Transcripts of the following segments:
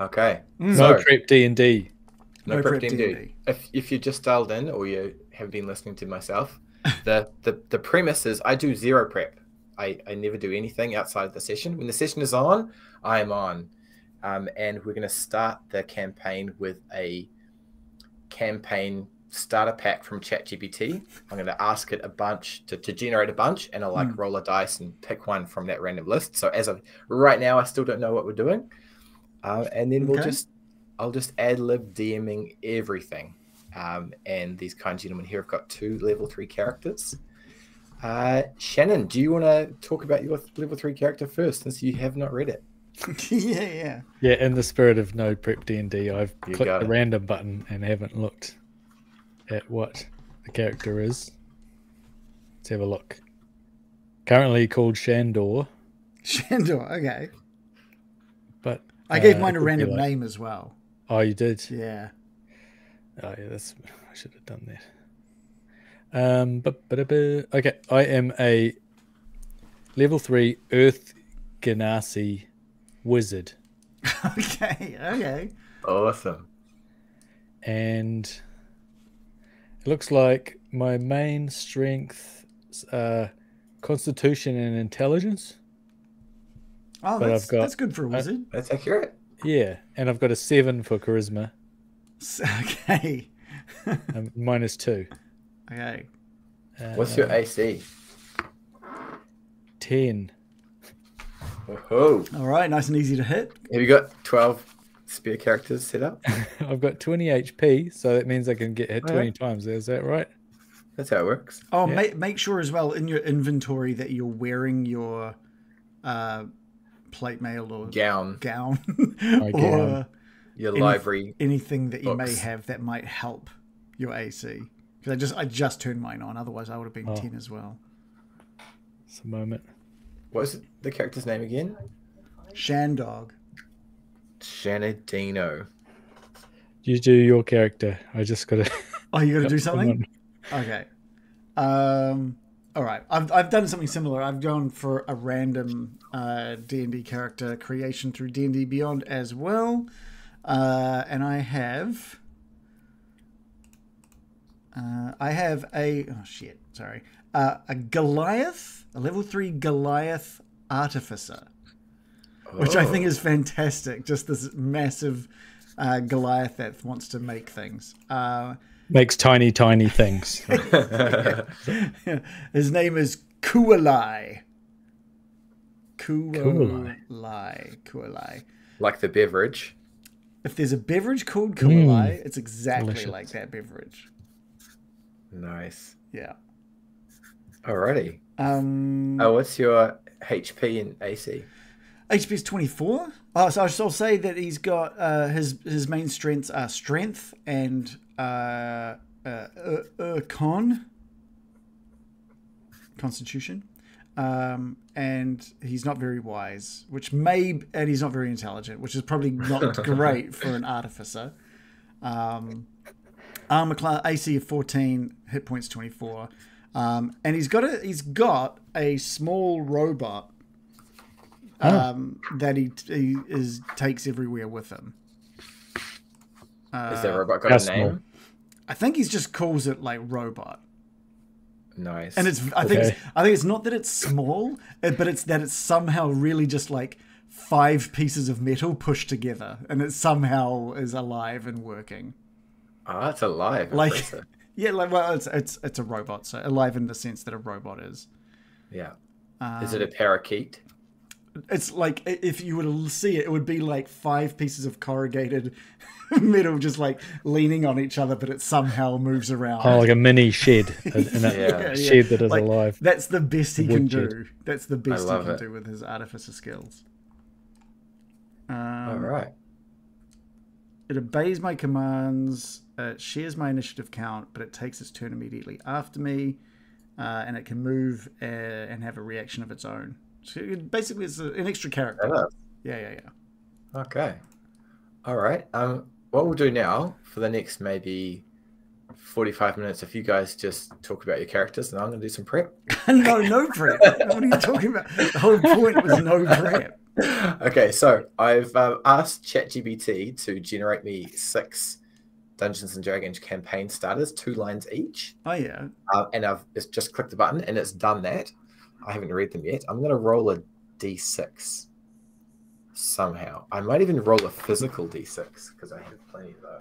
Okay. No prep D&D. No prep D&D. D&D. If you just dialed in or you have been listening to myself, the premise is I do zero prep. I never do anything outside of the session. When the session is on, I am on. And we're going to start the campaign with a campaign starter pack from ChatGPT. I'm going to ask it a bunch to generate a bunch, and I'll roll a dice and pick one from that random list. So as of right now, I still don't know what we're doing. And then I'll just ad lib DMing everything. And these kind gentlemen here have got 2 level 3 characters. Shannon, do you want to talk about your level 3 character first, since you have not read it? Yeah. In the spirit of no prep D&D, I've clicked the random button and haven't looked at what the character is. Let's have a look. Currently called Shandor. Shandor, okay. But I gave mine a random name as well. Oh, you did? Yeah. Oh, yeah, I should have done that. Okay, I am a level 3 Earth Ganassi wizard. Okay. Awesome. And it looks like my main strengths are Constitution and Intelligence. Oh, that's good for a wizard. That's accurate. Yeah, and I've got a 7 for Charisma. Okay. -2. Okay. What's your AC? 10. Oh. All right, nice and easy to hit. Have you got 12 spare characters set up? I've got 20 HP, so that means I can get hit 20 times. Is that right? That's how it works. Oh, yeah. Make sure as well in your inventory that you're wearing your plate mail or gown or your library anything that you books. may have that might help your AC. Because I just turned mine on, otherwise I would have been 10 as well. Just a moment. What is the character's name again? Shandog. Shanadino. You do your character. I just got to. Oh, you got to do something? Okay. All right. I've done something similar. I've gone for a random D&D character creation through D&D Beyond as well. And I have a Goliath, a level 3 Goliath Artificer, which I think is fantastic. Just this massive Goliath that wants to make things. Makes tiny things. Yeah. His name is Kualai. Kualai. Like the beverage. If there's a beverage called Kualai, it's exactly delicious. like that beverage. Nice. Yeah. Alrighty. What's your HP and AC? HP is 24. Oh, so I'll say that he's got his main strengths are strength and constitution. And he's not very wise, and he's not very intelligent, which is probably not great for an artificer. Armor class AC of 14, hit points 24. And he's got a small robot that he takes everywhere with him. Is that robot got a name? I think he just calls it like robot. Nice. And I think it's not that it's small, but it's that it's somehow really just like 5 pieces of metal pushed together, and it somehow is alive and working. Oh, it's alive. Like, yeah, like it's a robot, so alive in the sense that a robot is. Yeah. Is it a parakeet? It's like if you were to see it, it would be like 5 pieces of corrugated metal just like leaning on each other, but it somehow moves around. Oh, like a mini shed. Shed that is like, alive. That's the best he can do. That's the best he can do with his artificer skills. All right. It obeys my commands. It shares my initiative count, but it takes its turn immediately after me, and it can move and have a reaction of its own. So basically, it's an extra character. Yeah. Okay. All right. What we'll do now for the next maybe 45 minutes. If you guys just talk about your characters, and I'm going to do some prep. No prep. What are you talking about? The whole point was no prep. Okay, so I've asked ChatGPT to generate me 6 Dungeons and Dragons campaign starters, 2 lines each. Oh yeah. And I've just clicked the button and it's done that. I haven't read them yet. I'm going to roll a d6 somehow. I might even roll a physical d6 because I have plenty of those.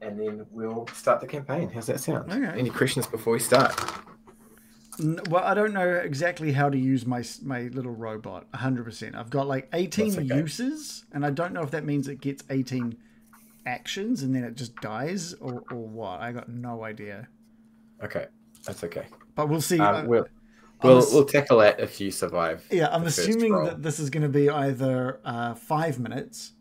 And then we'll start the campaign. How's that sound? Okay. Any questions before we start? Well, I don't know exactly how to use my little robot 100%. I've got like 18 uses, and I don't know if that means it gets 18 actions and then it just dies or what. I got no idea. Okay, that's okay. But we'll see. We'll tackle that if you survive. Yeah, I'm assuming that this is going to be either 5 minutes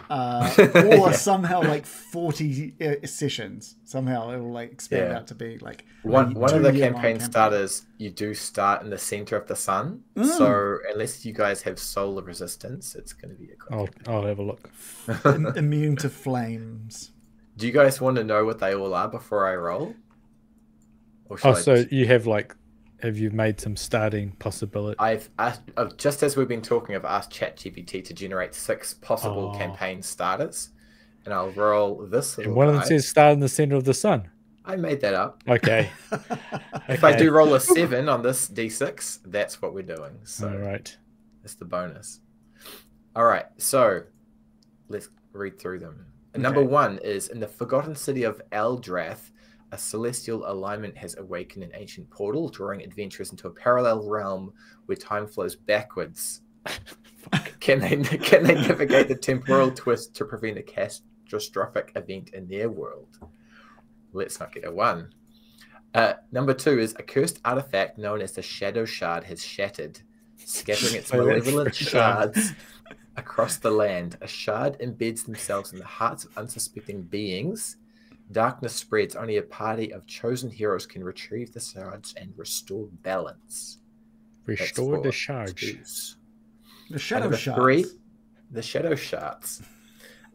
or somehow like 40 sessions. Somehow it'll like expand out to be like one of the campaign starters. You do start in the center of the sun, so unless you guys have solar resistance, it's going to be a quick. I'll have a look. Immune to flames. Do you guys want to know what they all are before I roll? Or you have you made some starting possibilities? I've asked, just as we've been talking, I've asked ChatGPT to generate 6 possible campaign starters, and I'll roll this. And one of them says "start in the center of the sun." I made that up. Okay. If I do roll a 7 on this d6, that's what we're doing. So all right, that's the bonus. All right, so let's read through them. Okay. Number 1 is in the forgotten city of Eldrath. A celestial alignment has awakened an ancient portal, drawing adventurers into a parallel realm where time flows backwards. Can they navigate the temporal twist to prevent a catastrophic event in their world? Let's not get a 1. Number 2 is a cursed artifact known as the Shadow Shard has shattered, scattering its malevolent shards across the land. A shard embeds themselves in the hearts of unsuspecting beings. Darkness spreads. Only a party of chosen heroes can retrieve the shards and restore balance. Restore the shards. The shadow shards. 3, the shadow shards.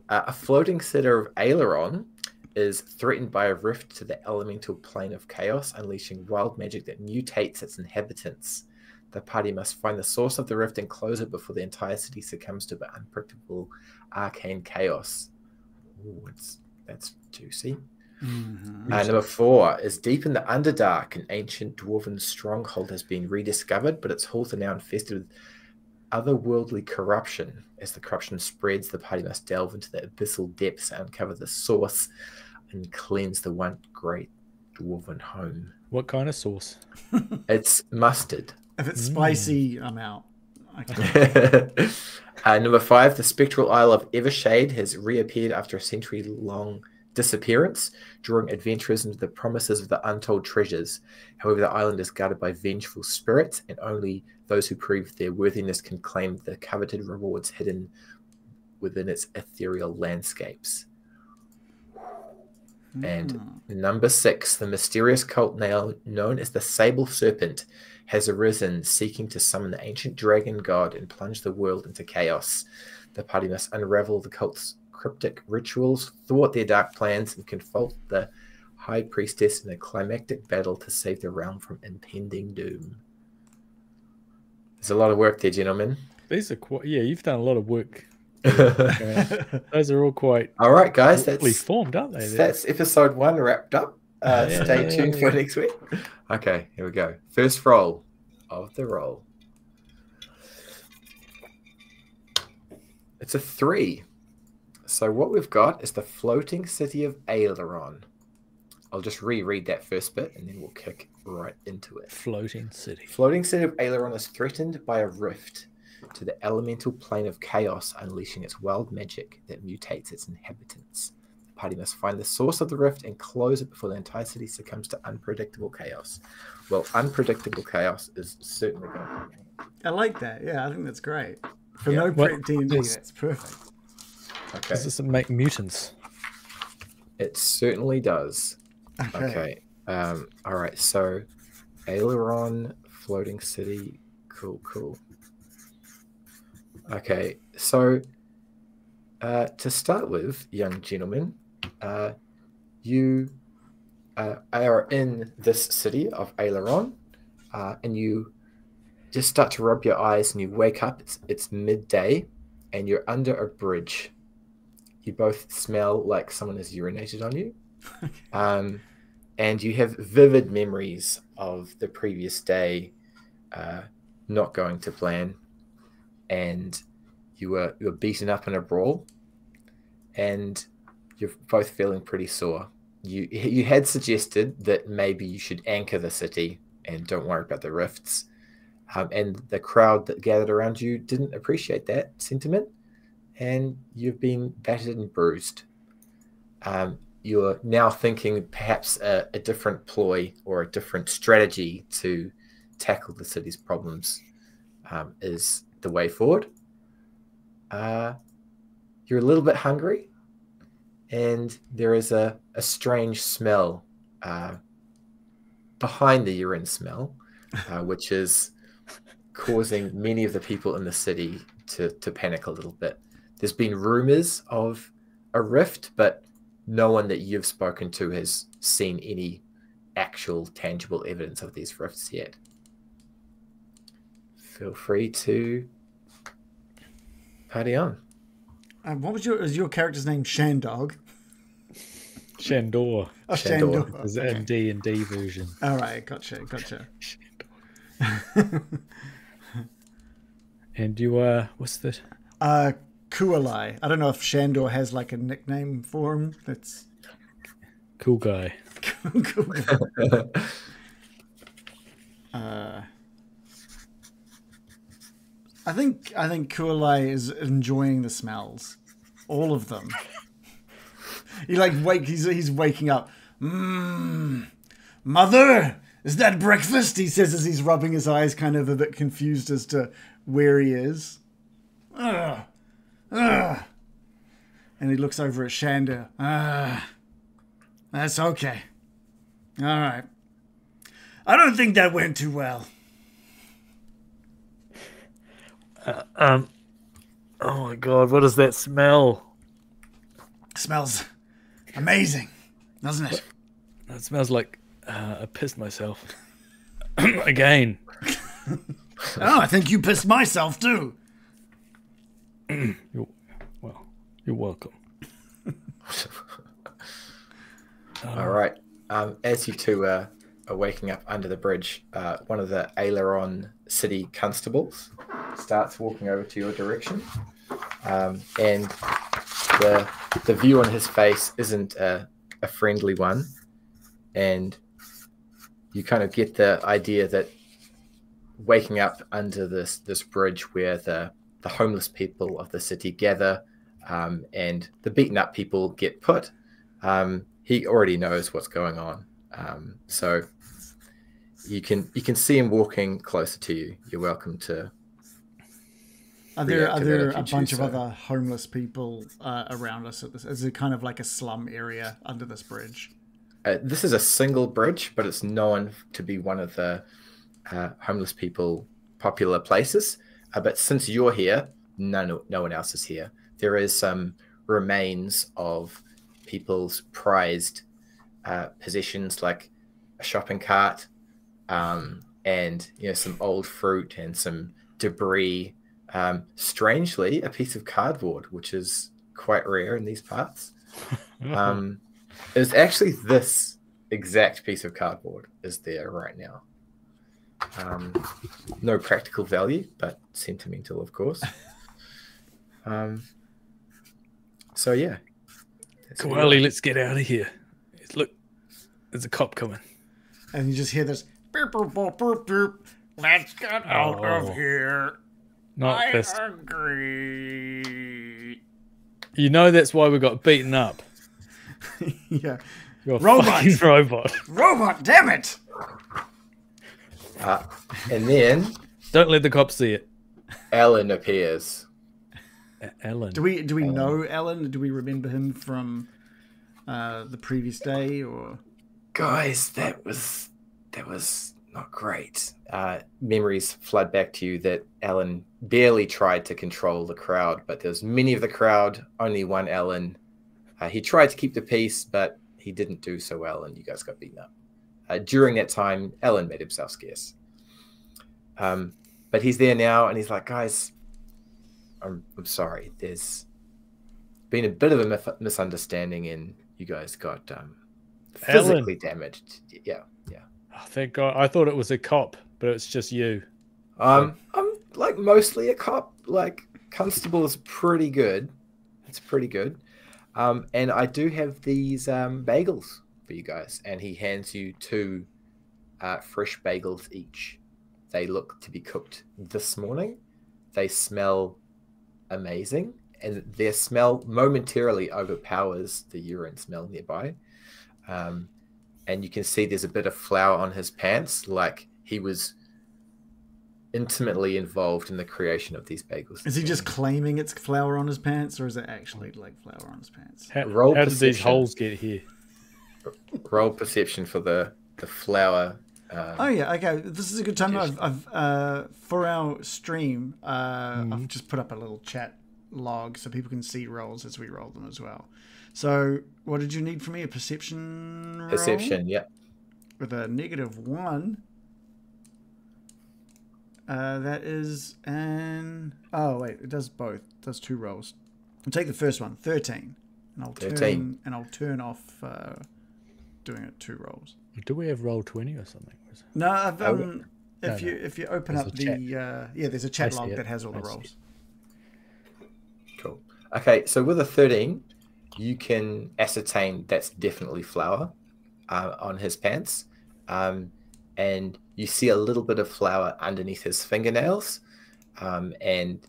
A floating city of Aileron is threatened by a rift to the elemental plane of chaos, unleashing wild magic that mutates its inhabitants. The party must find the source of the rift and close it before the entire city succumbs to the unpredictable arcane chaos. Ooh, that's juicy. Number 4 is deep in the Underdark. An ancient dwarven stronghold has been rediscovered, but its halls are now infested with otherworldly corruption. As the corruption spreads, the party must delve into the abyssal depths and uncover the source and cleanse the one great dwarven home. What kind of sauce? It's mustard. If it's spicy, I'm out. Number 5, the spectral Isle of Evershade has reappeared after a century-long disappearance, drawing adventurers into the promises of the untold treasures. However, the island is guarded by vengeful spirits, and only those who prove their worthiness can claim the coveted rewards hidden within its ethereal landscapes. And number 6, the mysterious cult now known as the Sable Serpent has arisen, seeking to summon the ancient dragon god and plunge the world into chaos. The party must unravel the cult's cryptic rituals, thwart their dark plans, and confront the high priestess in a climactic battle to save the realm from impending doom. There's a lot of work there, gentlemen. These are quite, you've done a lot of work. Those are all all right, guys. That's formed, aren't they? That's episode 1 wrapped up. Stay tuned for next week. Okay, here we go. First roll of the roll. It's a 3. So what we've got is the floating city of Aileron. I'll just reread that first bit and then we'll kick right into it. Floating city. Floating city of Aileron is threatened by a rift to the elemental plane of chaos, unleashing its wild magic that mutates its inhabitants. The party must find the source of the rift and close it before the entire city succumbs to unpredictable chaos. Well, unpredictable chaos is certainly going to be. I like that. Yeah, I think that's great. For no prep D&D, that's perfect. Okay. Does this make mutants? It certainly does. Okay. All right. So, Aileron, floating city. Cool. Okay. So, to start with, young gentlemen, you are in this city of Aileron, and you just start to rub your eyes and you wake up. It's midday and you're under a bridge. You both smell like someone has urinated on you. And you have vivid memories of the previous day not going to plan. And you were beaten up in a brawl. And you're both feeling pretty sore. You had suggested that maybe you should anchor the city and don't worry about the rifts. And the crowd that gathered around you didn't appreciate that sentiment, and you've been battered and bruised. You're now thinking perhaps a different ploy or a different strategy to tackle the city's problems is the way forward. You're a little bit hungry, and there is a strange smell behind the urine smell, which is causing many of the people in the city to panic a little bit. There's been rumors of a rift, but no one that you've spoken to has seen any actual tangible evidence of these rifts yet. Feel free to party on. What was your character's name? Shandog? Shandor. Oh, Shandor. There's a D&D version. All right, gotcha. And you what's that? Kualai. I don't know if Shandor has like a nickname for him. That's cool guy. Cool guy. I think Kualai is enjoying the smells, all of them. He's waking up. Mother, is that breakfast? He says as he's rubbing his eyes, kind of a bit confused as to where he is. And he looks over at Shandor. That's okay. All right. I don't think that went too well. Oh my god, what does that smell? Smells amazing, doesn't it? That smells like I pissed myself. Again. Oh, I think you pissed myself too. You're welcome. All right. As you two are waking up under the bridge, one of the Aileron city constables starts walking over to your direction, and the view on his face isn't a friendly one, and you kind of get the idea that waking up under this bridge where the homeless people of the city gather and the beaten up people get put, he already knows what's going on. So you can see him walking closer to you. You're welcome to. Are there a bunch of other homeless people around us at this? Is it kind of like a slum area under this bridge? This is a single bridge, but it's known to be one of the homeless people popular places. But since you're here, no one else is here. There is some remains of people's prized possessions, like a shopping cart, and some old fruit and some debris. Strangely, a piece of cardboard, which is quite rare in these parts. It was actually this exact piece of cardboard is there right now. No practical value, but sentimental, of course. So yeah. Koali, let's get out of here. Look, there's a cop coming. And you just hear this. Burp, burp, burp, burp, burp. Let's get out of here. Not this. I agree. You know that's why we got beaten up. Yeah. You're a fucking robot. Robot, damn it! And then don't let the cops see it. Alan appears. Alan. Do we know Alan? Do we remember him from the previous day or? Guys, that was not great. Memories flood back to you that Alan barely tried to control the crowd, but there's many of the crowd, only one Alan. He tried to keep the peace, but he didn't do so well, and you guys got beaten up. During that time, Ellen made himself scarce. But he's there now, and he's like, guys, I'm sorry. There's been a bit of a misunderstanding, and you guys got physically damaged. Yeah. Oh, thank God. I thought it was a cop, but it's just you. I'm like mostly a cop. Like constable is pretty good. It's pretty good. And I do have these bagels for you guys, and he hands you 2 fresh bagels each. They look to be cooked this morning. They smell amazing, and their smell momentarily overpowers the urine smell nearby. And you can see there's a bit of flour on his pants, like he was intimately involved in the creation of these bagels. Is he just claiming it's flour on his pants, or is it actually like flour on his pants? How did these holes get here? Roll perception for the flour. Oh yeah, okay. This is a good time. I've for our stream, I've just put up a little chat log so people can see rolls as we roll them as well. So, what did you need from me? A perception roll? Perception, yeah. With a -1. That is an... Oh, wait. It does both. It does 2 rolls. I'll take the first one. 13. And I'll turn off doing it 2 rolls. Do we have roll 20 or something? No, I've, if you open up the... there's a chat log that has all the rolls. Cool. Okay, so with a 13, you can ascertain that's definitely flour on his pants. And you see a little bit of flour underneath his fingernails. And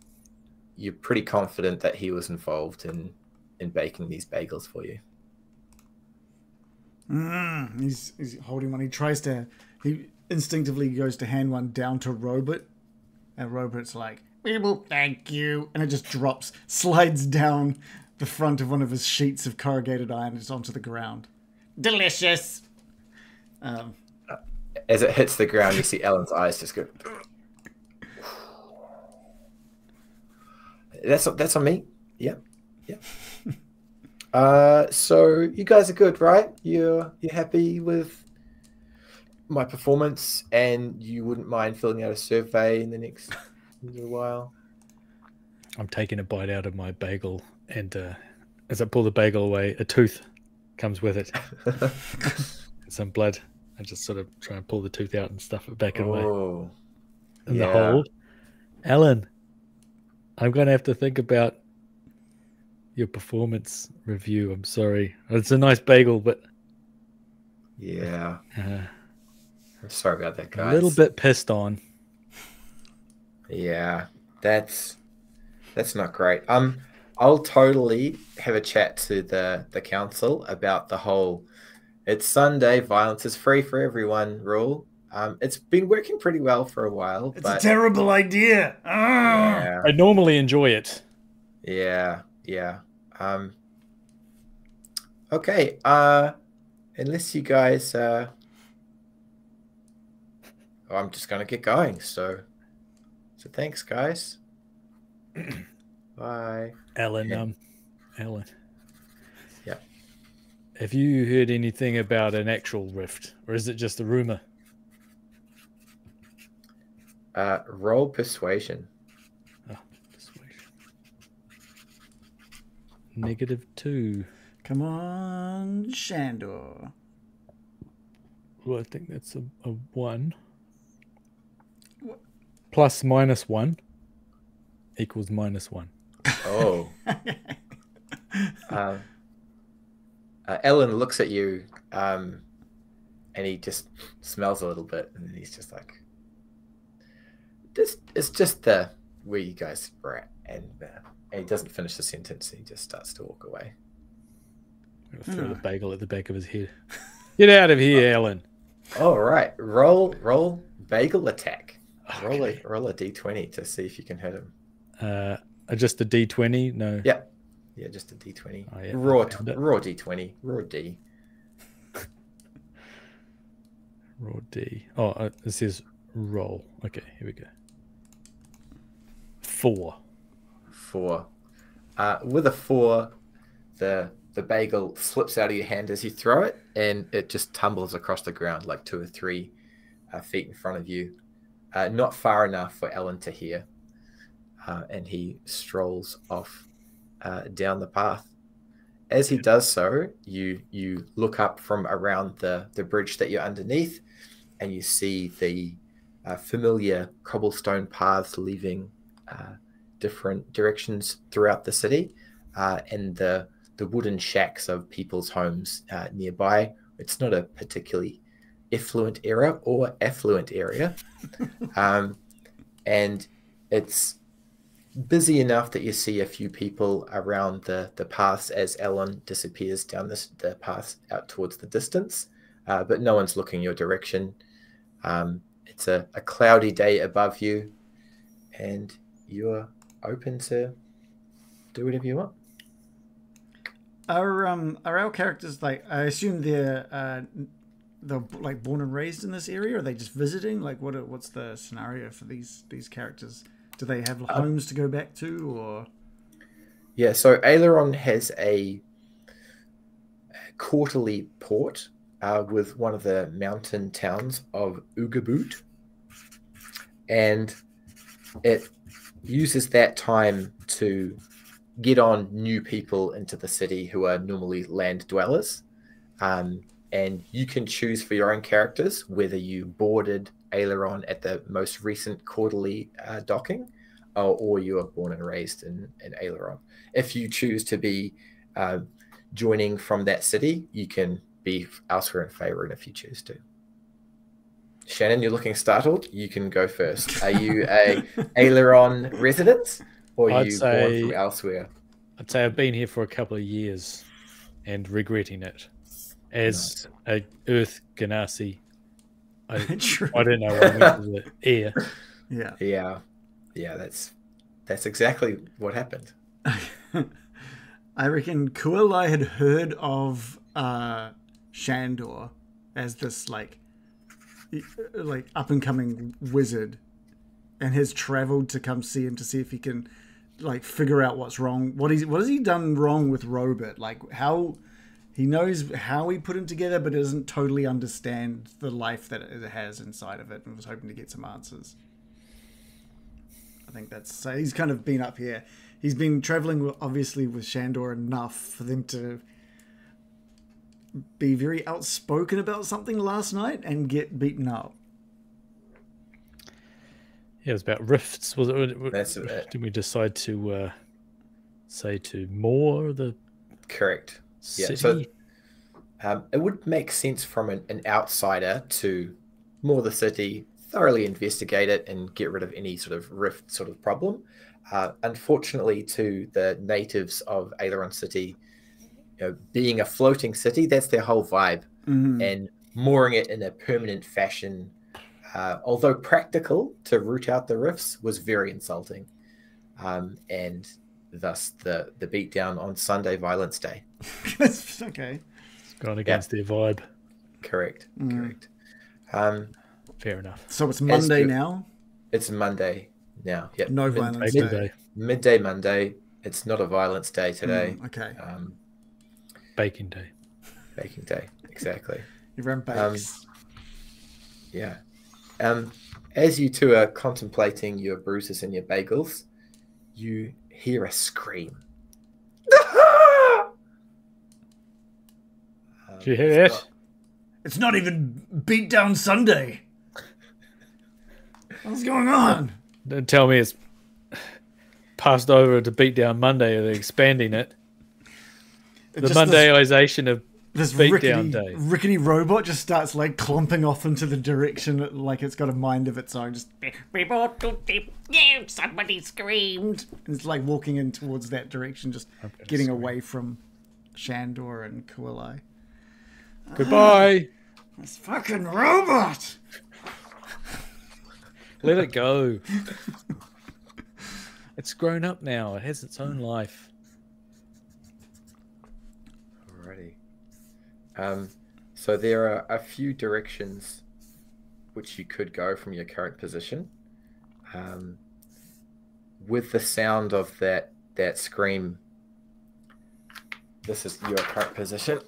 you're pretty confident that he was involved in baking these bagels for you. He's holding one. He instinctively goes to hand one down to Robert. And Robert's like, we will thank you. And it just slides down the front of one of his sheets of corrugated iron. It's onto the ground. Delicious. As it hits the ground, you see Ellen's eyes just go. That's on me. Yeah. So you guys are good, right? You're happy with my performance, and you wouldn't mind filling out a survey in the next little while. I'm taking a bite out of my bagel, and as I pull the bagel away, a tooth comes with it. Some blood. I just sort of try and pull the tooth out and stuff it back away. In the hole. Alan, I'm going to have to think about your performance review. I'm sorry. It's a nice bagel, but... Yeah. I'm sorry about that, guys. A little bit pissed on. Yeah, that's not great. I'll totally have a chat to the council about the whole "it's Sunday, violence is free for everyone" rule. It's been working pretty well for a while. It's a terrible idea. Yeah. I normally enjoy it. Yeah. Okay. Unless you guys, I'm just gonna get going. So thanks, guys. Bye. Alan. Yeah. Have you heard anything about an actual rift, or is it just a rumor? Roll persuasion. Oh, persuasion. -2. Come on, Shandor. Well, I think that's a 1. What? Plus -1 equals -1. Oh. Ellen looks at you, and he just smells a little bit, and then he's just like, it's just where you guys were at, and he doesn't finish the sentence. He just starts to walk away. I'm gonna throw the bagel at the back of his head. Get out of here, Ellen. All right, roll bagel attack. Okay. Roll a d20 to see if you can hit him. Just a d20? No. Yeah, just a d20. Oh, yeah, raw d20. Raw D. Raw D. Oh, it says roll. Okay, here we go. 4. With a 4, the the bagel slips out of your hand as you throw it, and it just tumbles across the ground like 2 or 3 feet in front of you. Not far enough for Ellen to hear. And he strolls off down the path. As he does so, you look up from around the bridge that you're underneath, and you see the familiar cobblestone paths leaving different directions throughout the city, and the wooden shacks of people's homes nearby. It's not a particularly affluent area or affluent area, and it's busy enough that you see a few people around the paths as Ellen disappears down the path out towards the distance, but no one's looking your direction. It's a cloudy day above you, and you're open to do whatever you want. Are our characters, like, I assume they're like born and raised in this area? Or are they just visiting? Like, what's the scenario for these characters? Do they have homes to go back to, or? Yeah, so Aileron has a quarterly port with one of the mountain towns of Ugaboot, and it uses that time to get on new people into the city who are normally land dwellers, and you can choose for your own characters whether you boarded Aileron at the most recent quarterly docking, or you are born and raised in Aileron. If you choose to be joining from that city, you can be elsewhere in Faerun if you choose to. Shannon, you're looking startled. You can go first. Are you a Aileron resident, or are you born from elsewhere? I'd say I've been here for a couple of years and regretting it. As a Earth Ganassi, I don't know what I went to the air. Yeah, that's exactly what happened. I reckon Kualai had heard of Shandor as this like up and coming wizard, and has traveled to come see him to see if he can like figure out what's wrong. What has he done wrong with Robert? Like, how he knows how he put him together, but doesn't totally understand the life that it has inside of it, and was hoping to get some answers. I think that's so. He's kind of been up here. He's been traveling, obviously, with Shandor enough for them to be very outspoken about something last night and get beaten up. Yeah, it was about rifts. Was it? That's it. Did we decide to say to Moor the correct city? Yeah, so it would make sense from an outsider to Moor the city, thoroughly investigate it, and get rid of any sort of rift sort of problem. Unfortunately, to the natives of Aileron City, being a floating city, that's their whole vibe, and mooring it in a permanent fashion, although practical to root out the rifts, was very insulting, and thus the beatdown on Sunday Violence Day. That's okay. It's gone against their vibe. Correct. Fair enough. So it's Monday now? It's Monday now. Yep. No Violence Day. Midday Monday. It's not a violence day today. Okay. Baking Day. Baking Day, exactly. Everyone bakes. Yeah. As you two are contemplating your bruises and your bagels, you hear a scream. Did you hear it? It's not even Beatdown Sunday. What's going on? Don't tell me it's passed over to Beatdown Monday, or they're expanding it. The Mondayization of this Beatdown Day. Rickety robot just starts like clomping off into the direction like it's got a mind of its own. Just somebody screamed. And it's like walking in towards that direction, just getting away from Shandor and Kualai. Goodbye. This fucking robot. Let it go. It's grown up now. It has its own life. Alrighty. So there are a few directions which you could go from your current position. With the sound of that scream this is your current position.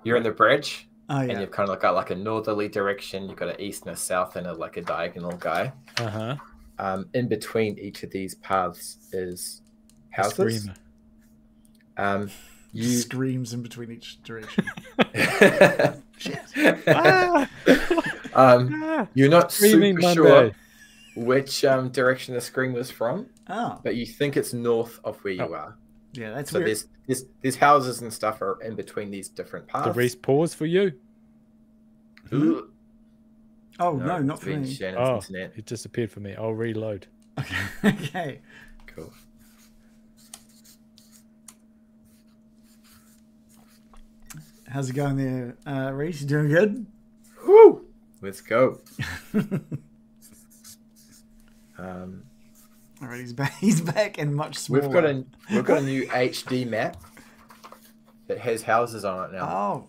You're in the bridge, and you've kind of got like a northerly direction. You've got an east and a south, and like a diagonal guy. In between each of these paths is houses. You screams in between each direction. You're not super sure which direction the scream was from, but you think it's north of where you are. Yeah, that's weird. There's houses and stuff are in between these different paths. The Reece pause for you? Oh no, not for me. Internet. It disappeared for me. I'll reload. Okay. Cool. How's it going there, Reece? You doing good? Woo! Let's go. All right, he's back and much smaller. We've got a new HD map that has houses on it now.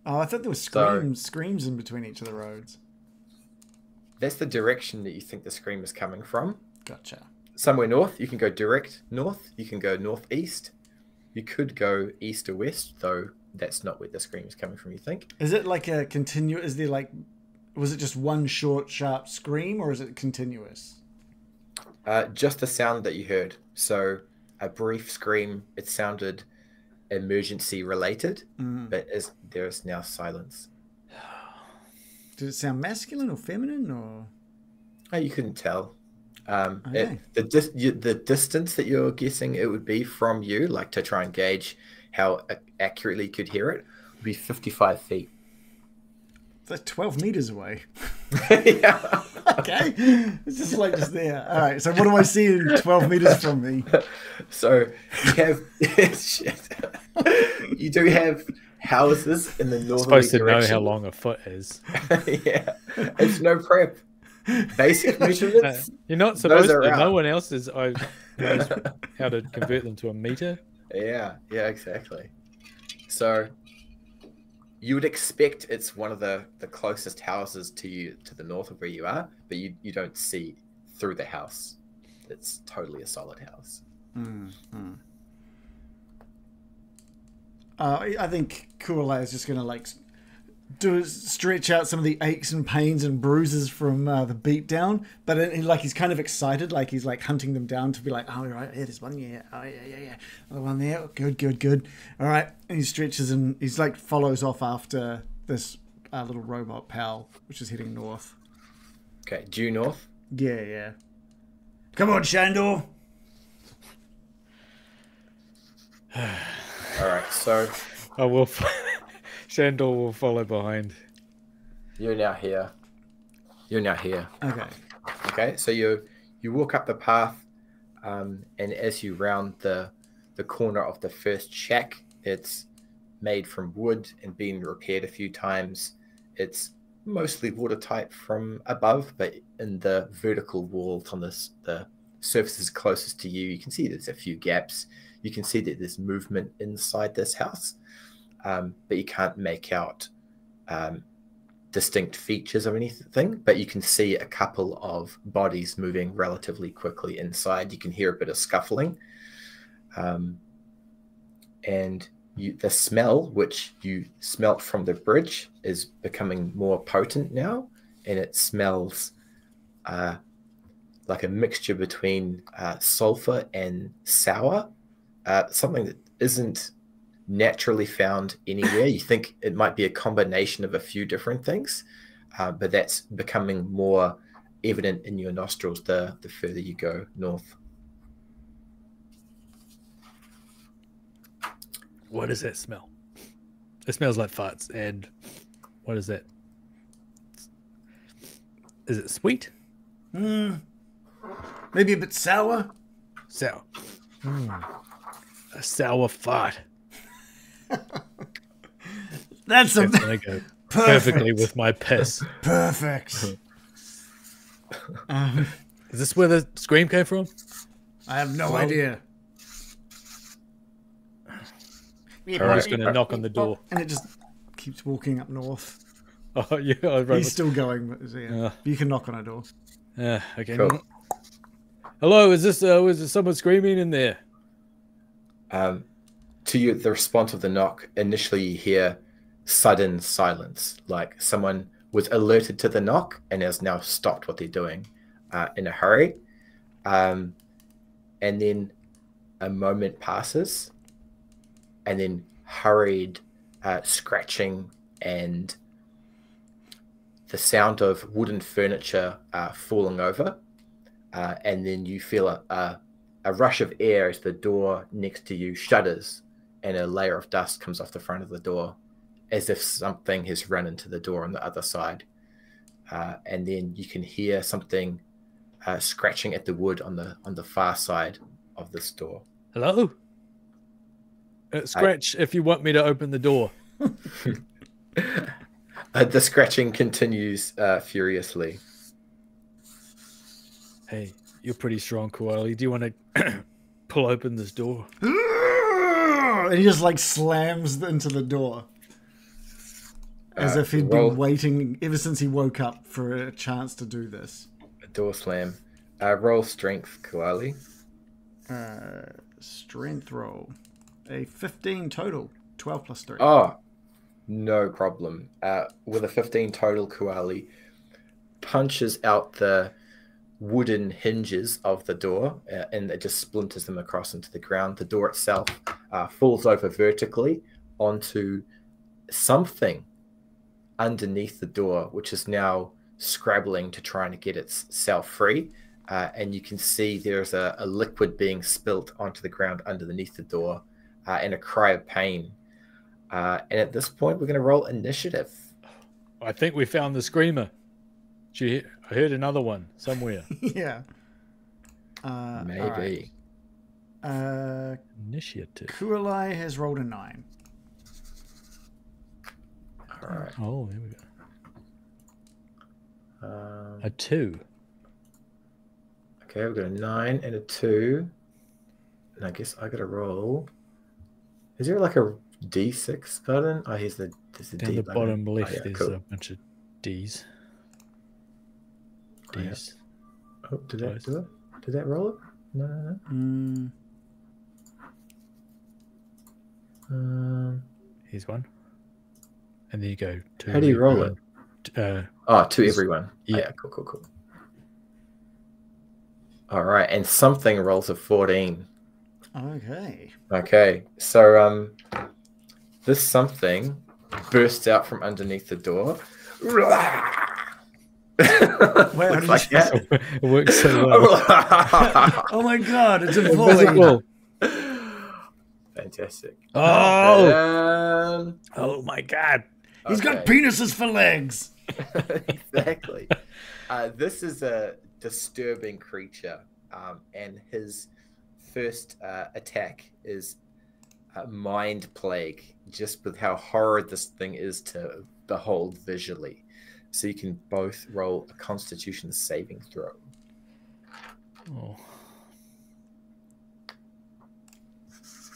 Oh, I thought there was screams in between each of the roads. That's the direction that you think the scream is coming from. Gotcha. Somewhere north, you can go direct north. You can go northeast. You could go east or west, though that's not where the scream is coming from, you think. Is it like a continuous? Is there like, was it just one short, sharp scream, or is it continuous? Just the sound that you heard. So a brief scream. It sounded emergency related, but there is now silence. Did it sound masculine or feminine, or? You couldn't tell. Okay. The distance that you're guessing it would be from you, like to try and gauge how accurately you could hear it, would be 55 feet. That's 12 meters away. Yeah. Okay. It's just like just there. All right. So what do I see in 12 meters from me? So you have you do have houses in the northern supposed to direction. know how long a foot is. Yeah. It's no prep. Basic measurements. You're not supposed to. No one else knows how to convert them to a meter. Yeah, exactly. So you would expect it's one of the closest houses to you to the north of where you are, but you don't see through the house. It's totally a solid house. I think Kool-Aid is just going to like stretch out some of the aches and pains and bruises from the beatdown, but he's kind of excited, like he's like hunting them down to be like, oh right, yeah, there's one, yeah, oh yeah, another one there, good, all right, and he stretches and he's like follows off after this little robot pal, which is heading north. Okay, due north. Yeah. Come on, Shandor. All right, so I will. Shandor will follow behind. You're now here. Okay, so you walk up the path, and as you round the corner of the first shack, it's made from wood and been repaired a few times. It's mostly watertight from above, but in the vertical wall on the surfaces closest to you, you can see there's a few gaps. You can see that there's movement inside this house. But you can't make out distinct features of anything, but you can see a couple of bodies moving relatively quickly inside. You can hear a bit of scuffling. And the smell, which you smelt from the bridge, is becoming more potent now, and it smells like a mixture between sulfur and sour, something that isn't naturally found anywhere. You think it might be a combination of a few different things, but that's becoming more evident in your nostrils the further you go north. What does that smell? It smells like farts. And what is that? Is it sweet? Maybe a bit sour. Sour. A sour fart. That's gonna go perfectly with my piss. Perfect. Is this where the scream came from? I have no idea. I'm just going to knock on the door. And it just keeps walking up north. Oh, yeah. He's still going. But yeah. You can knock on a door. Okay. Cool. Hello, is there someone screaming in there? To you, the response of the knock, initially you hear sudden silence, like someone was alerted to the knock and has now stopped what they're doing in a hurry. And then a moment passes, and then hurried scratching and the sound of wooden furniture falling over. And then you feel a rush of air as the door next to you shudders and a layer of dust comes off the front of the door as if something has run into the door on the other side. And then you can hear something scratching at the wood on the far side of this door. Hello? Scratch if you want me to open the door. The scratching continues furiously. Hey, you're pretty strong, Koali. Do you want to pull open this door? And he just like slams into the door. As if he'd been waiting ever since he woke up for a chance to do this. A door slam. Roll strength, Koali. Strength roll. A 15 total. 12 plus 3. Oh, no problem. With a 15 total, Koali punches out the wooden hinges of the door and it just splinters them across into the ground. The door itself falls over vertically onto something underneath the door, which is now scrabbling to try and get itself free. And you can see there's a liquid being spilt onto the ground underneath the door and a cry of pain. And at this point, we're going to roll initiative. I think we found the screamer. I heard another one somewhere. Yeah. Maybe. Right. Initiative. Kualai has rolled a 9. All right. Oh, there we go. A 2. Okay, we've got a 9 and a 2. And I guess I got to roll. Is there like a D6 button? Oh, there's the Down D the button. bottom left, Yeah, there's cool. a bunch of D's. D's. Oh, did that do it? Did that roll it? No. Here's one. And then you go to... How do you roll it? To everyone. Yeah. Oh, yeah, cool. All right, and something rolls a 14. Okay, so this something bursts out from underneath the door. Wait, like that. It works so well. Oh my god, it's invisible. Fantastic. Oh my god. He's got penises for legs. Exactly. This is a disturbing creature, and his first attack is mind plague, just with how horrid this thing is to behold visually. So you can both roll a Constitution saving throw. Oh.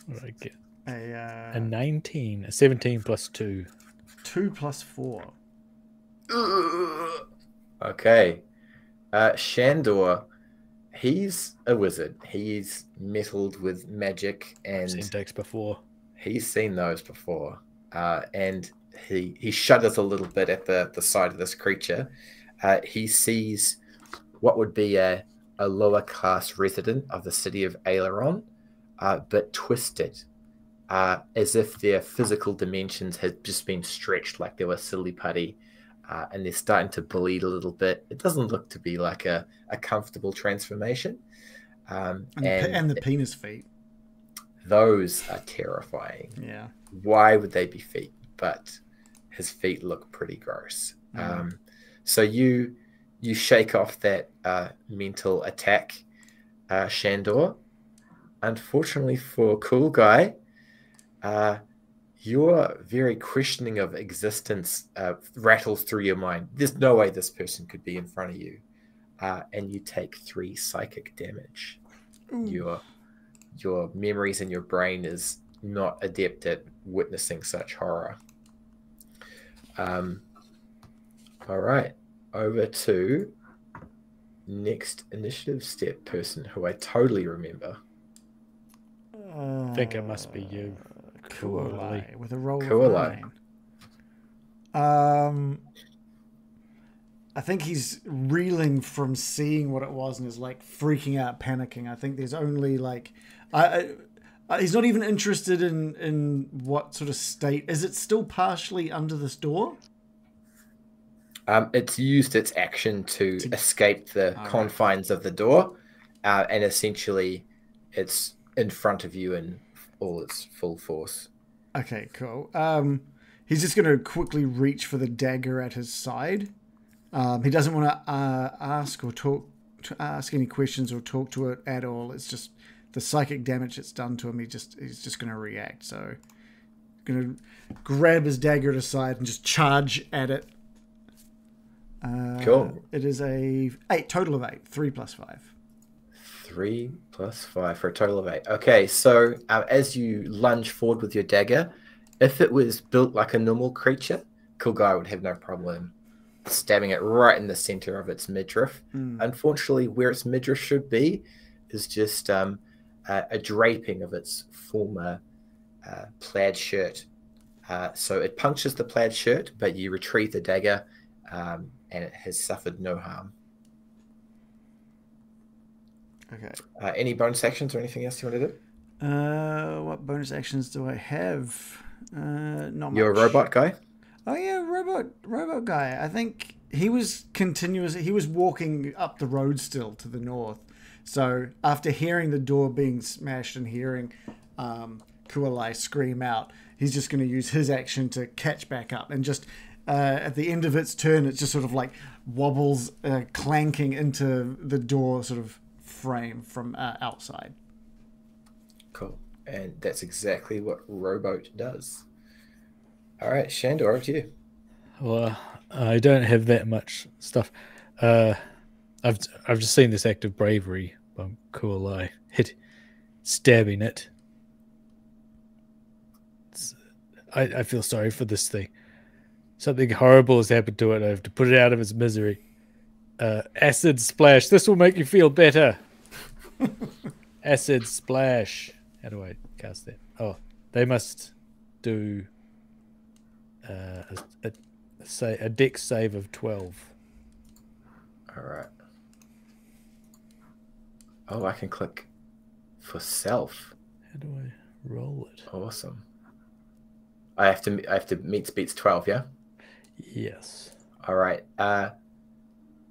What did I get? A 19, a 17 plus 2. 2 plus 4. Okay. Shandor, he's a wizard. He's meddled with magic and I've seen decks before. He's seen those before. And he shudders a little bit at the sight of this creature. He sees what would be a lower class resident of the city of Aileron, but twisted, as if their physical dimensions had just been stretched like they were silly putty, and they're starting to bleed a little bit. It doesn't look to be like a comfortable transformation. And the penis feet. Those are terrifying. Yeah. Why would they be feet? But his feet look pretty gross. So you shake off that mental attack, Shandor. Unfortunately for Cool Guy, your very questioning of existence rattles through your mind. There's no way this person could be in front of you. And you take 3 psychic damage. Ooh. Your memories in your brain is not adept at witnessing such horror. All right, over to next initiative step person who I totally remember. I think it must be you. Kuolai with a roll Kuolai. of 9. I think he's reeling from seeing what it was and is like freaking out, panicking. I think there's only like, he's not even interested in what sort of state. Is it still partially under this door? It's used its action to escape the confines of the door, and essentially it's in front of you in all its full force. Okay, cool. He's just going to quickly reach for the dagger at his side. He doesn't want to ask any questions or talk to it at all. It's just the psychic damage it's done to him. He's just going to react. So, going to grab his dagger at his side and just charge at it. Cool. It is a total of 8. 3 plus 5. 3 plus 5 for a total of 8. Okay, so as you lunge forward with your dagger, if it was built like a normal creature, Kalderra would have no problem stabbing it right in the center of its midriff. Unfortunately, where its midriff should be is just a draping of its former plaid shirt. So it punctures the plaid shirt, but you retrieve the dagger, and it has suffered no harm. Okay. Any bonus actions or anything else you want to do? What bonus actions do I have? Not much. You're a robot guy? Oh yeah, robot guy. I think he was walking up the road still to the north. So after hearing the door being smashed and hearing Kuolai scream out, he's just going to use his action to catch back up and just at the end of its turn, it just sort of like wobbles, clanking into the door sort of frame from outside. Cool. And that's exactly what Rowboat does. All right, Shandor, over to you. Well, I don't have that much stuff. I've just seen this act of bravery by Kuolai, stabbing it. I feel sorry for this thing. Something horrible has happened to it. I have to put it out of its misery. Acid splash. This will make you feel better. Acid splash. How do I cast that? Oh, they must do a dex save of 12. All right. Oh, I can click for self. How do I roll it? Awesome. I have to meet beats 12, yeah? Yes. All right.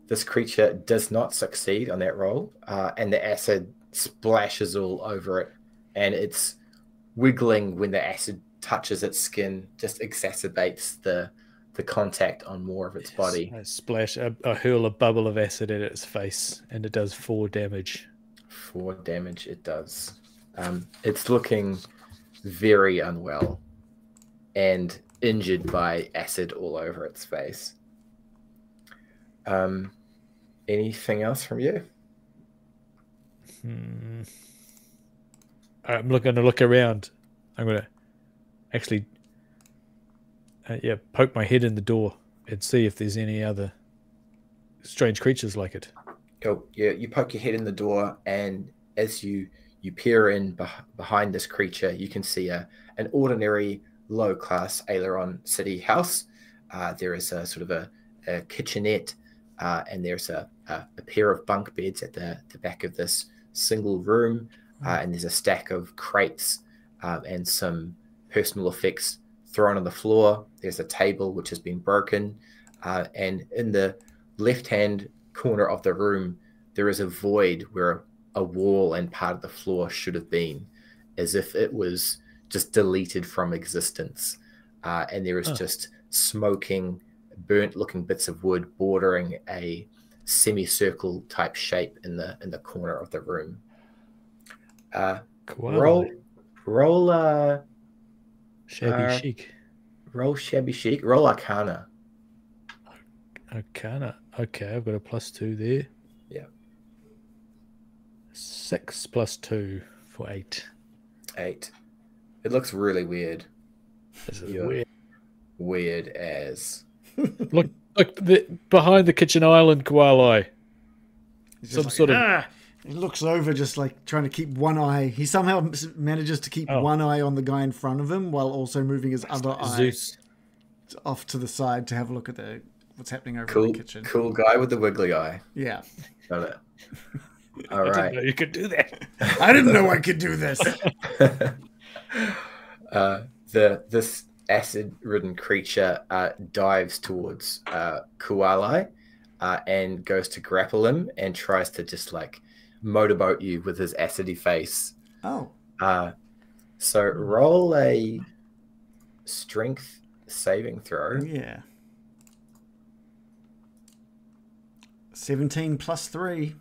This creature does not succeed on that roll, and the acid splashes all over it, and it's wiggling when the acid touches its skin, just exacerbates the contact on more of its body. I splash, I hurl a bubble of acid at its face, and it does 4 damage. 4 damage it does. It's looking very unwell and injured by acid all over its face. Anything else from you? I'm going to look around. I'm going to actually poke my head in the door and see if there's any other strange creatures like it. Cool. You poke your head in the door, and as you peer in behind this creature, you can see an ordinary low-class Aileron city house. There is a sort of a kitchenette, and there's a pair of bunk beds at the back of this single room, and there's a stack of crates and some personal effects thrown on the floor. There's a table which has been broken, and in the left-hand corner of the room, there is a void where a wall and part of the floor should have been, as if it was just deleted from existence. And there is just smoking, burnt-looking bits of wood bordering a semicircle type shape in the corner of the room. Roll shabby chic. Roll shabby chic. Roll Arcana. Arcana. Okay, I've got a +2 there. Yeah. 6 + 2 for 8. 8. It looks really weird. This is weird. Weird as. Look behind the kitchen island, Koalai. Some sort of He looks over, just like trying to keep one eye. He somehow manages to keep one eye on the guy in front of him while also moving his other eye off to the side to have a look at what's happening over in the kitchen. Cool guy with the wiggly eye. Yeah. Got it. All right. I didn't know you could do that. I didn't know I could do this. This acid-ridden creature dives towards Kualai and goes to grapple him and tries to just like motorboat you with his acidy face. Oh. So roll a strength saving throw. Yeah. 17 plus 3.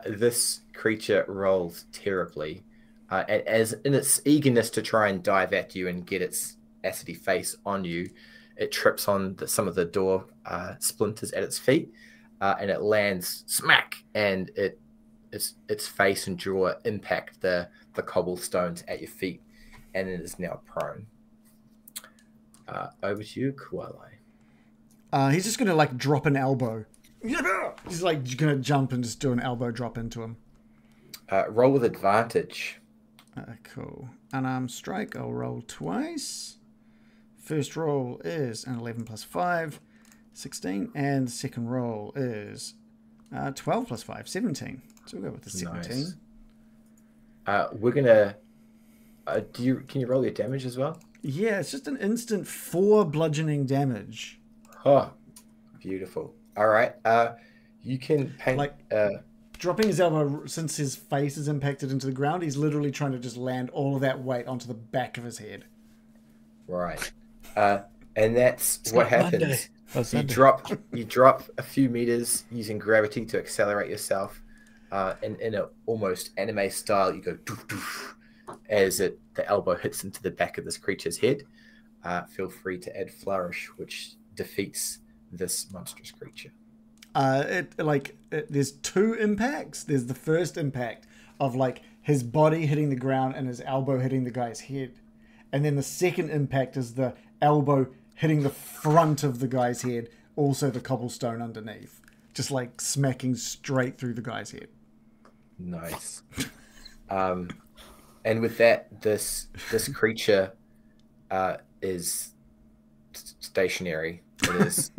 This creature rolls terribly. As in its eagerness to try and dive at you and get its acidy face on you, it trips on some of the door splinters at its feet, and it lands smack, and its face and jaw impact the cobblestones at your feet, and it is now prone. Over to you, Kualai. He's just gonna like drop an elbow. He's like gonna jump and just do an elbow drop into him. Roll with advantage. Cool. Unarmed strike. I'll roll twice. First roll is an 11 plus 5, 16, and the second roll is 12 plus 5, 17. So we'll go with the 17. Nice. We're gonna. Can you roll your damage as well? Yeah, it's just an instant 4 bludgeoning damage. Oh, beautiful. All right. You can paint like dropping his elbow, since his face is impacted into the ground. He's literally trying to just land all of that weight onto the back of his head. Right. And that's what happens. You drop a few meters using gravity to accelerate yourself. And in an almost anime style, you go doof, doof, as the elbow hits into the back of this creature's head. Feel free to add flourish, which defeats this monstrous creature. There's 2 impacts. There's the first impact of like his body hitting the ground and his elbow hitting the guy's head, and then the second impact is the elbow hitting the front of the guy's head, also the cobblestone underneath, just like smacking straight through the guy's head. Nice. And with that, this creature is stationary. It is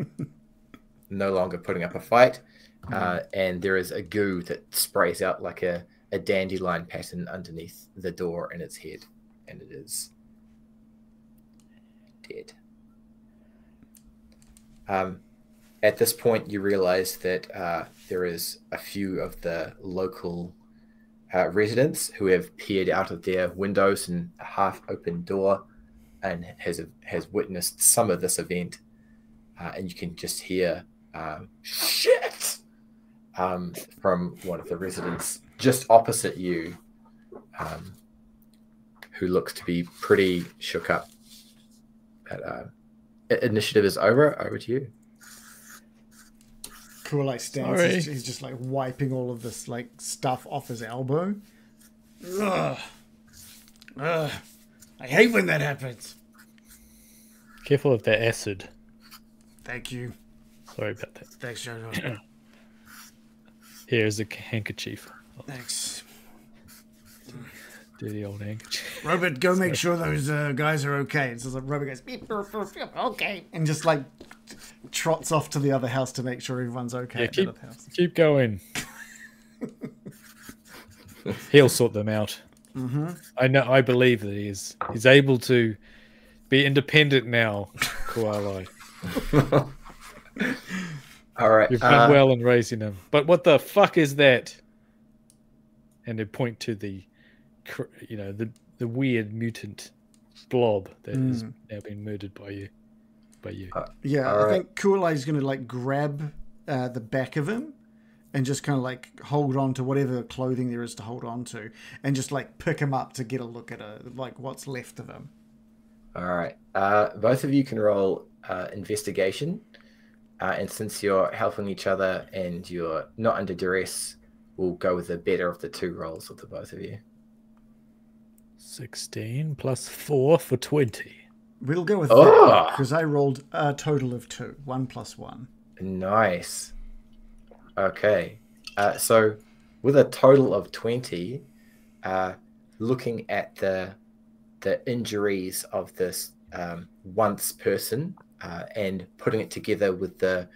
no longer putting up a fight, and there is a goo that sprays out like a dandelion pattern underneath the door in its head, and it is dead. At this point, you realize that there is a few of the local residents who have peered out of their windows and a half-open door and has witnessed some of this event, and you can just hear shit from one of the residents just opposite you, who looks to be pretty shook up. But initiative is over to you. Cool, like stands. He's just like wiping all of this like stuff off his elbow. Ugh. I hate when that happens. Careful of that acid. Thank you. Sorry about that. Thanks, Jojo. Here's a handkerchief. Thanks. Dirty old handkerchief. Robert, go make sure those guys are okay. And so like, Robert goes, beep, beep, beep, beep, okay, and just like trots off to the other house to make sure everyone's okay. Yeah, keep going. He'll sort them out. Mm-hmm. I believe that he's able to be independent now, Kualai. All right. You've done well in raising him. But what the fuck is that? And they point to the weird mutant blob that is now being murdered by you. I think Kualai's going to like grab the back of him and just kind of like hold on to whatever clothing there is to hold on to, and just like pick him up to get a look at like what's left of him. All right. Both of you can roll investigation, and since you're helping each other and you're not under duress, we'll go with the better of the 2 rolls of the both of you. 16 plus 4 for 20. We'll go with that because I rolled a total of 2. 1 plus 1. Nice. Okay. So with a total of 20, looking at the injuries of this once person and putting it together with the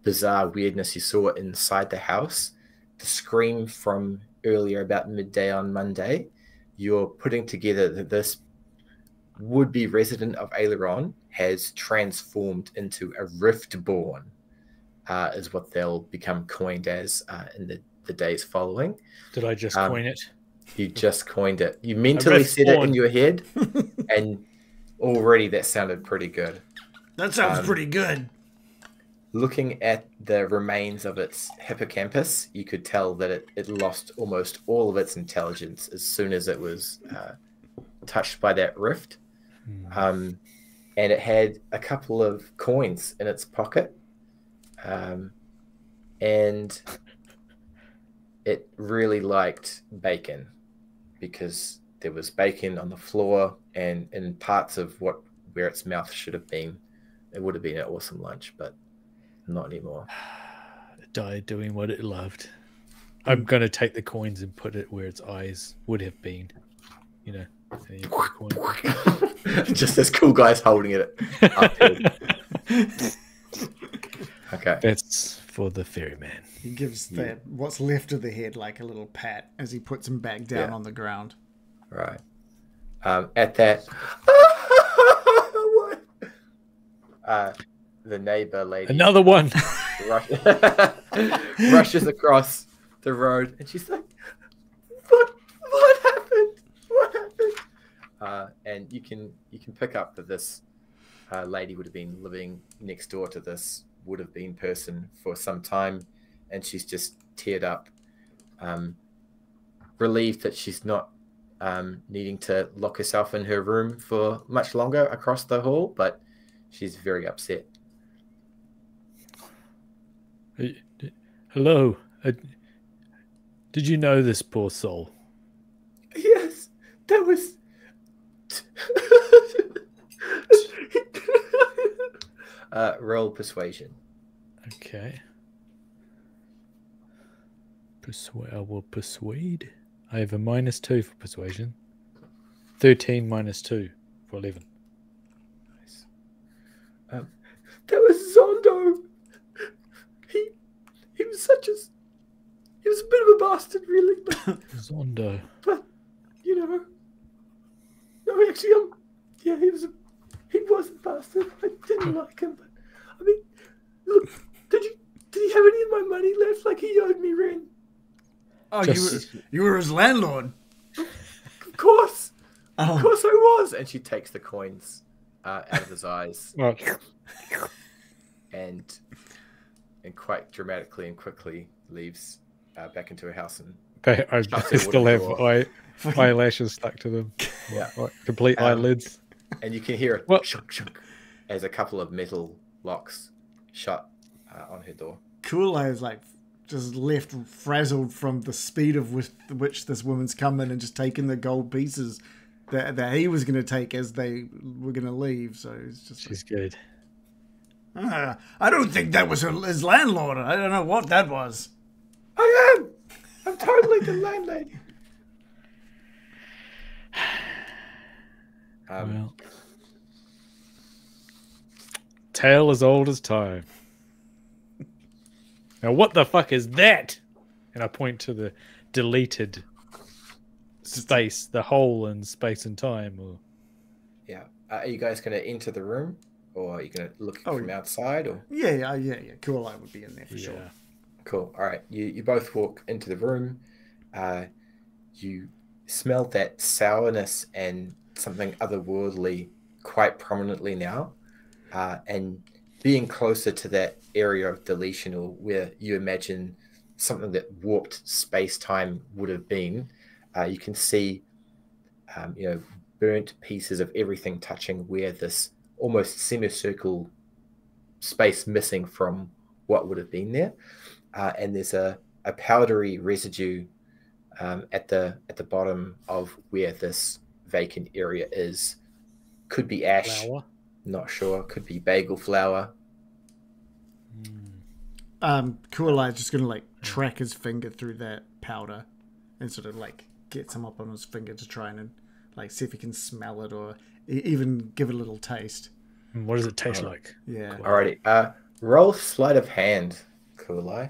bizarre weirdness you saw inside the house, the scream from earlier about midday on Monday, you're putting together that this would-be resident of Aileron has transformed into a Riftborn, is what they'll become coined as in the days following. Did I just coin it? You just coined it. You mentally said it in your head, and already that sounded pretty good. That sounds pretty good. Looking at the remains of its hippocampus, you could tell that it lost almost all of its intelligence as soon as it was touched by that rift. And it had a couple of coins in its pocket. And it really liked bacon because there was bacon on the floor and in parts of where its mouth should have been. It would have been an awesome lunch, but not anymore. It died doing what it loved. I'm going to take the coins and put it where its eyes would have been. You know. Just as cool guys holding it uphill. Okay. That's for the ferryman. He gives that what's left of the head like a little pat as he puts him back down on the ground. Right. At that, the neighbor lady. Another one. Rushes across the road, and she's like, "What happened? What happened?" And you can pick up that this lady would have been living next door to this would have been person for some time, and she's just teared up, relieved that she's not needing to lock herself in her room for much longer across the hall, but she's very upset. Hello. Did you know this poor soul? Yes, that was... roll persuasion. Okay. I will persuade. I have a -2 for persuasion. 13 -2 for 11. Nice. That was Zondo. He was he was a bit of a bastard, really. But, Zondo. But you know, no, actually, yeah, he was a bastard. I didn't like him, but I mean, look, did he have any of my money left? Like he owed me rent. Oh, you were his landlord. Of course. Oh. Of course I was. And she takes the coins out of his eyes. and quite dramatically and quickly leaves back into her house. And I still have eyelashes stuck to them. Yeah. Complete eyelids. And you can hear it shunk, shunk, as a couple of metal locks shut on her door. Cool, I was like just left frazzled from the speed of which this woman's come in and just taking the gold pieces that he was going to take as they were going to leave. So it's just she's good. I don't think that was his landlord. I don't know what that was. I am. I'm totally the landlady. Well, tale as old as time. Now, what the fuck is that? And I point to the deleted space, the hole in space and time. Or yeah, are you guys going to enter the room, or are you going to look from outside? Or yeah. Cool, I would be in there for sure. Cool. All right, you both walk into the room. You smell that sourness and something otherworldly quite prominently now, and being closer to that area of deletion, or where you imagine something that warped space-time would have been, you can see burnt pieces of everything touching where this almost semicircle space missing from what would have been there, and there's a powdery residue at the bottom of where this vacant area is. Could be ash. Flour? Not sure. Could be bagel flour. Kualai's just going to like track his finger through that powder and sort of like get some up on his finger to try and like see if he can smell it or even give it a little taste. What does it taste like? Yeah. Alrighty. Roll sleight of hand, Kualai.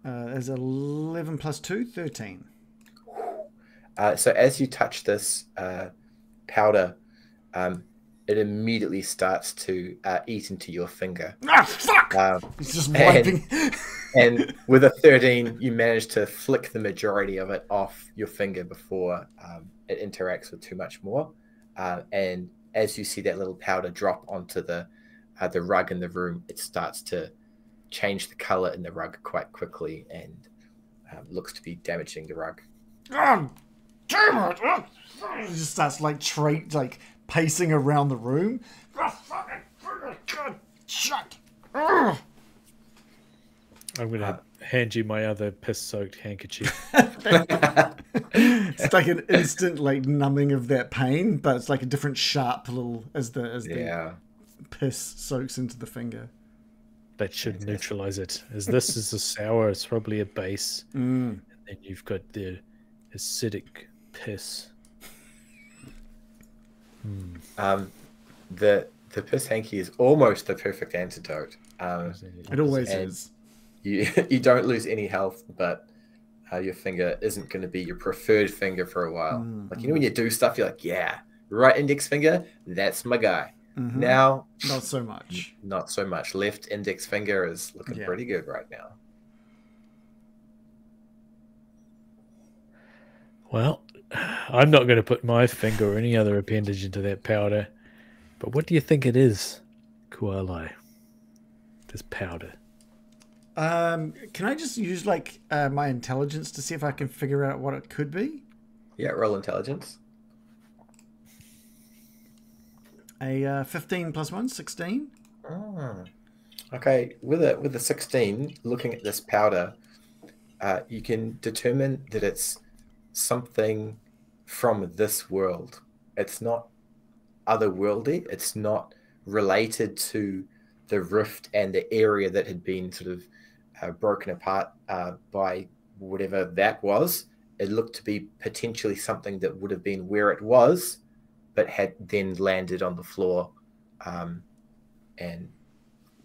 There's 11 plus 2, 13. So as you touch this powder, it immediately starts to eat into your finger. Ah, fuck! He's just wiping. And with a 13, you manage to flick the majority of it off your finger before it interacts with too much more. And as you see that little powder drop onto the rug in the room, it starts to change the color in the rug quite quickly and looks to be damaging the rug. Oh, damn it! He just starts like pacing around the room. Shut! I'm gonna hand you my other piss-soaked handkerchief. It's like an instant like numbing of that pain, but it's like a different sharp little as the piss soaks into the finger. That should neutralize it. As this is a sour, it's probably a base, and then you've got the acidic piss. The piss hanky is almost the perfect antidote. It always is. You don't lose any health, but your finger isn't going to be your preferred finger for a while. Like, when you do stuff, you're like, yeah, right index finger, that's my guy. Now, not so much. Not so much. Left index finger is looking pretty good right now. Well, I'm not going to put my finger or any other appendage into that powder. But what do you think it is, Kualai? This powder. Can I just use like my intelligence to see if I can figure out what it could be? Yeah, roll intelligence. A 15 plus 1, 16. Okay, with a 16, looking at this powder, you can determine that it's something from this world. It's not otherworldly. It's not related to the rift and the area that had been sort of broken apart by whatever that was. It looked to be potentially something that would have been where it was, but had then landed on the floor. And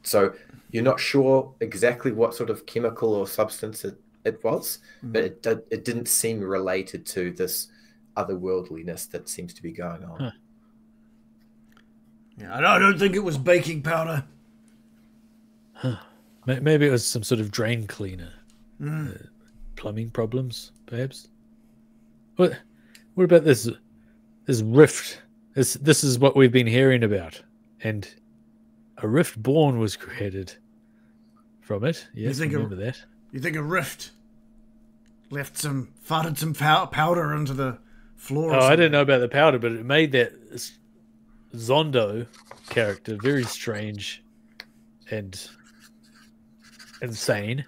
so you're not sure exactly what sort of chemical or substance it was, but it didn't seem related to this otherworldliness that seems to be going on. Huh. Yeah, I don't think it was baking powder. Huh. Maybe it was some sort of drain cleaner. Plumbing problems, perhaps. What about this rift? This is what we've been hearing about, and a rift born was created from it. Yes, I remember that. You think a rift farted some powder into the floor? I didn't know about the powder, but it made that Zondo character very strange and insane.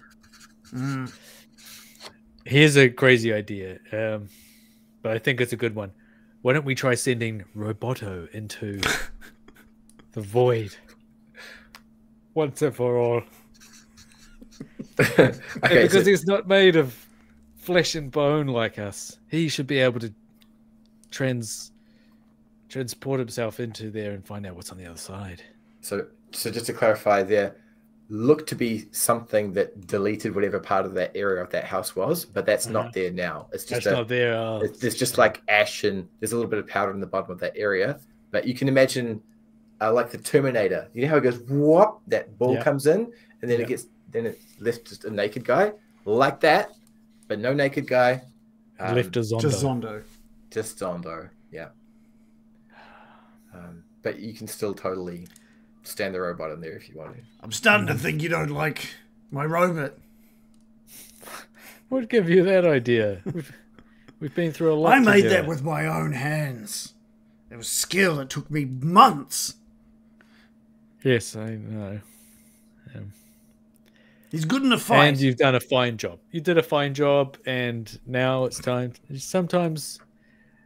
Here's a crazy idea, but I think it's a good one. Why don't we try sending Roboto into the void once and for all? Because he's not made of flesh and bone like us. He should be able to transport himself into there and find out what's on the other side. So just to clarify, there looked to be something that deleted whatever part of that area of that house was, but that's not there now. It's just not there. There's just like ash and there's a little bit of powder in the bottom of that area. But you can imagine like the Terminator. You know how it goes, whoop, that ball comes in, and then it's left just a naked guy like that, but no naked guy. Left a Zondo. Just Zondo, yeah. But you can still totally stand the robot in there if you want to. I'm starting to think you don't like my robot. What gave you that idea? We've been through a lot. I made that with my own hands. It was skill that took me months. Yes, I know. He's good in a fight. And you've done a fine job. You did a fine job, and now it's time. Sometimes,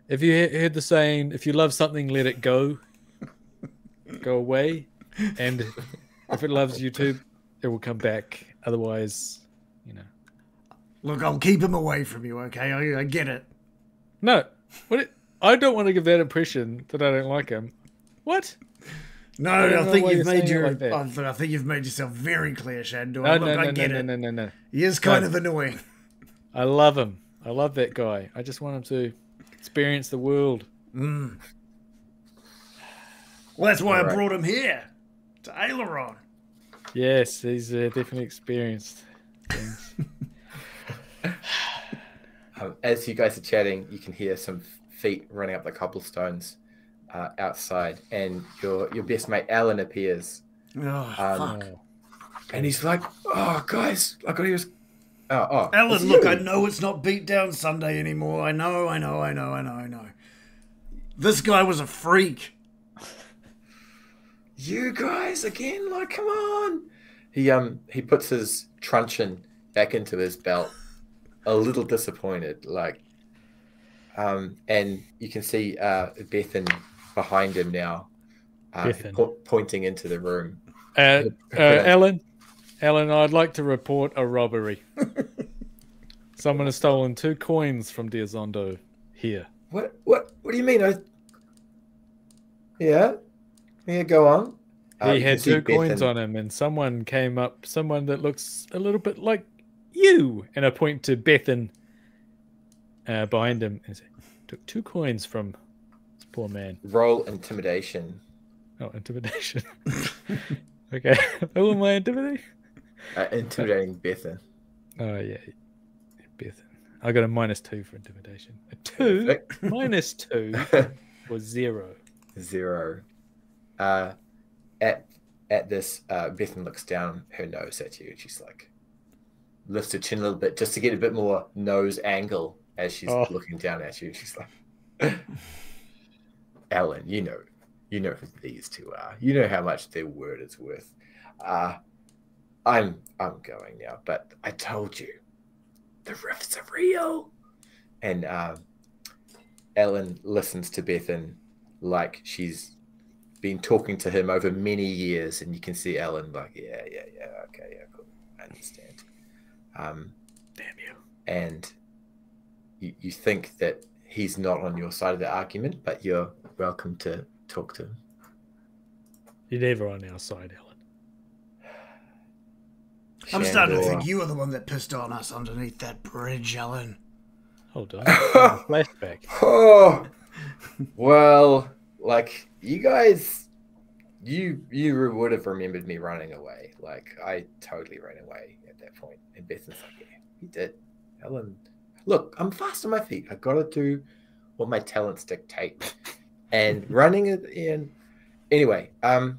if you heard the saying, if you love something, let it go. Go away. And if it loves you too, it will come back. Otherwise, you know. Look, I'll keep him away from you, okay? I get it. No, I don't want to give that impression that I don't like him. What? No, I think you've made I think you've made yourself very clear, Shandor. I get it. No. He is kind of annoying. I love him. I love that guy. I just want him to experience the world. Well, that's why I brought him here to Aileron. Yes, he's definitely experienced things. As you guys are chatting, you can hear some feet running up the cobblestones outside, and your best mate Alan appears. Fuck. And he's like, "Oh, guys, I got to use." Oh, Alan, look, I know it's not Beatdown Sunday anymore. I know. This guy was a freak. You guys again? Like, come on. He puts his truncheon back into his belt, a little disappointed, like. And you can see Bethan behind him now, pointing into the room. Alan, I'd like to report a robbery. Someone has stolen 2 coins from Diazondo here. What do you mean? Yeah, go on. He had 2 coins on him, and someone came up, someone that looks a little bit like you, and I point to Bethan behind him and say, took 2 coins from this poor man. Roll intimidation. Oh, intimidation. Okay. Who am I intimidating? Intimidating Bethan. Oh, yeah. Bethan. I got a -2 for intimidation. A 2 -2 was 0. 0. At this, Bethan looks down her nose at you, and she's like, lifts her chin a little bit just to get a bit more nose angle as she's looking down at you. She's like, Alan, you know who these 2 are. You know how much their word is worth. I'm going now, but I told you, the rifts are real. And Ellen listens to Bethan like she's been talking to him over many years, and you can see Ellen like, yeah, okay, yeah, cool, I understand. Damn you. And you think that he's not on your side of the argument, but you're welcome to talk to him. You're never on our side, Ellen. I'm starting to think you are the one that pissed on us underneath that bridge, Ellen. Hold on. Flashback. Oh, well, like, you guys, you would have remembered me running away. Like, I totally ran away at that point. And Bethan's like, yeah, he did. Ellen, look, I'm fast on my feet. I got to do what my talents dictate. And running in. Anyway, I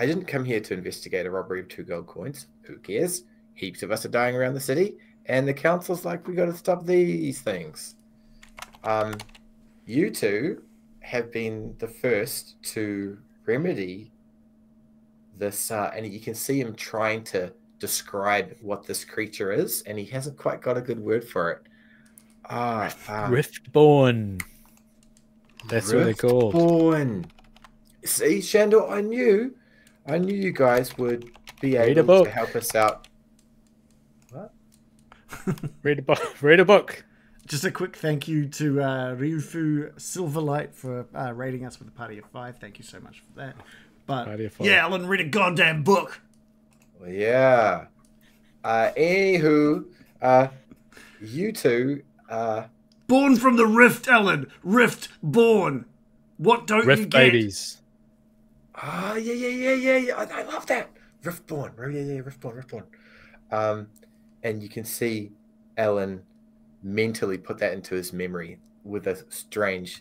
didn't come here to investigate a robbery of 2 gold coins. Who cares? Heaps of us are dying around the city, and the council's like, we got to stop these things. You 2 have been the first to remedy this, and you can see him trying to describe what this creature is, and he hasn't quite got a good word for it. Riftborn. That's what they're called. Riftborn. See, Shandor, I knew you guys would be able to help us out. What? Read a book. Just a quick thank you to Ryufu Silverlight for rating us with a party of 5. Thank you so much for that. But yeah, Alan, read a goddamn book. Well, yeah. Anywho, you 2. Born from the Rift, Alan. Rift born. What don't Rift you get? Babies. Oh, yeah. I love that. Riftborn. Yeah, Riftborn. And you can see Alan mentally put that into his memory with a strange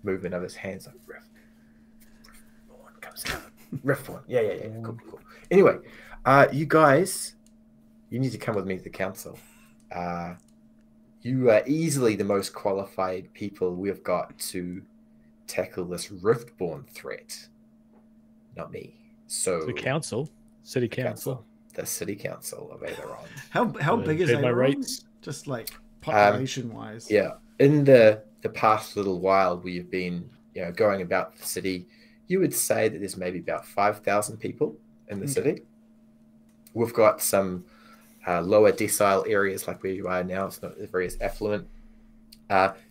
movement of his hands. Like, Riftborn comes out. Riftborn. Yeah. Cool. Anyway, you guys, you need to come with me to the council. You are easily the most qualified people we've got to tackle this Riftborn threat. Not me. So the council, city council, the city council of Aileron. How big is Aileron? Just like population wise. Yeah, in the past little while we've been going about the city, you would say that there's maybe about 5,000 people in the city. we've got some lower decile areas like where you are now. It's not very as affluent.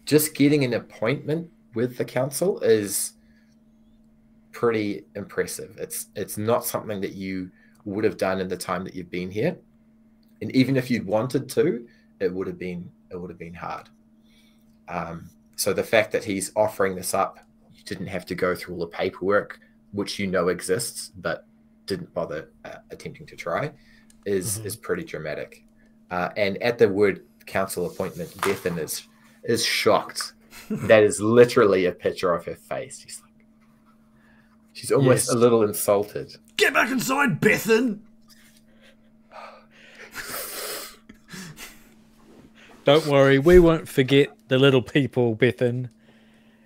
Just getting an appointment with the council is pretty impressive. It's not something that you would have done in the time that you've been here, and even if you'd wanted to, it would have been hard. So the fact that he's offering this up, you didn't have to go through all the paperwork, which you know exists, but didn't bother attempting to try, is pretty dramatic. And at the word council appointment, Bethan is shocked. That is literally a picture of her face. She's almost a little insulted. Get back inside, Bethan! Don't worry, we won't forget the little people, Bethan.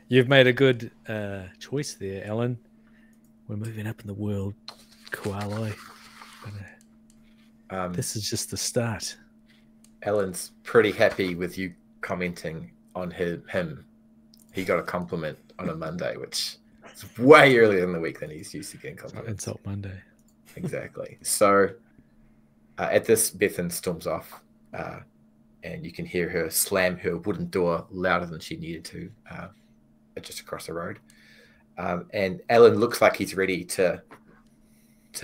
You've made a good choice there, Alan. We're moving up in the world, Koala. This is just the start. Alan's pretty happy with you commenting on him. He got a compliment on a Monday, which is way earlier in the week than he's used to getting compliments. Insult Monday. Exactly. So at this, Bethan storms off. And you can hear her slam her wooden door louder than she needed to, just across the road. And Alan looks like he's ready to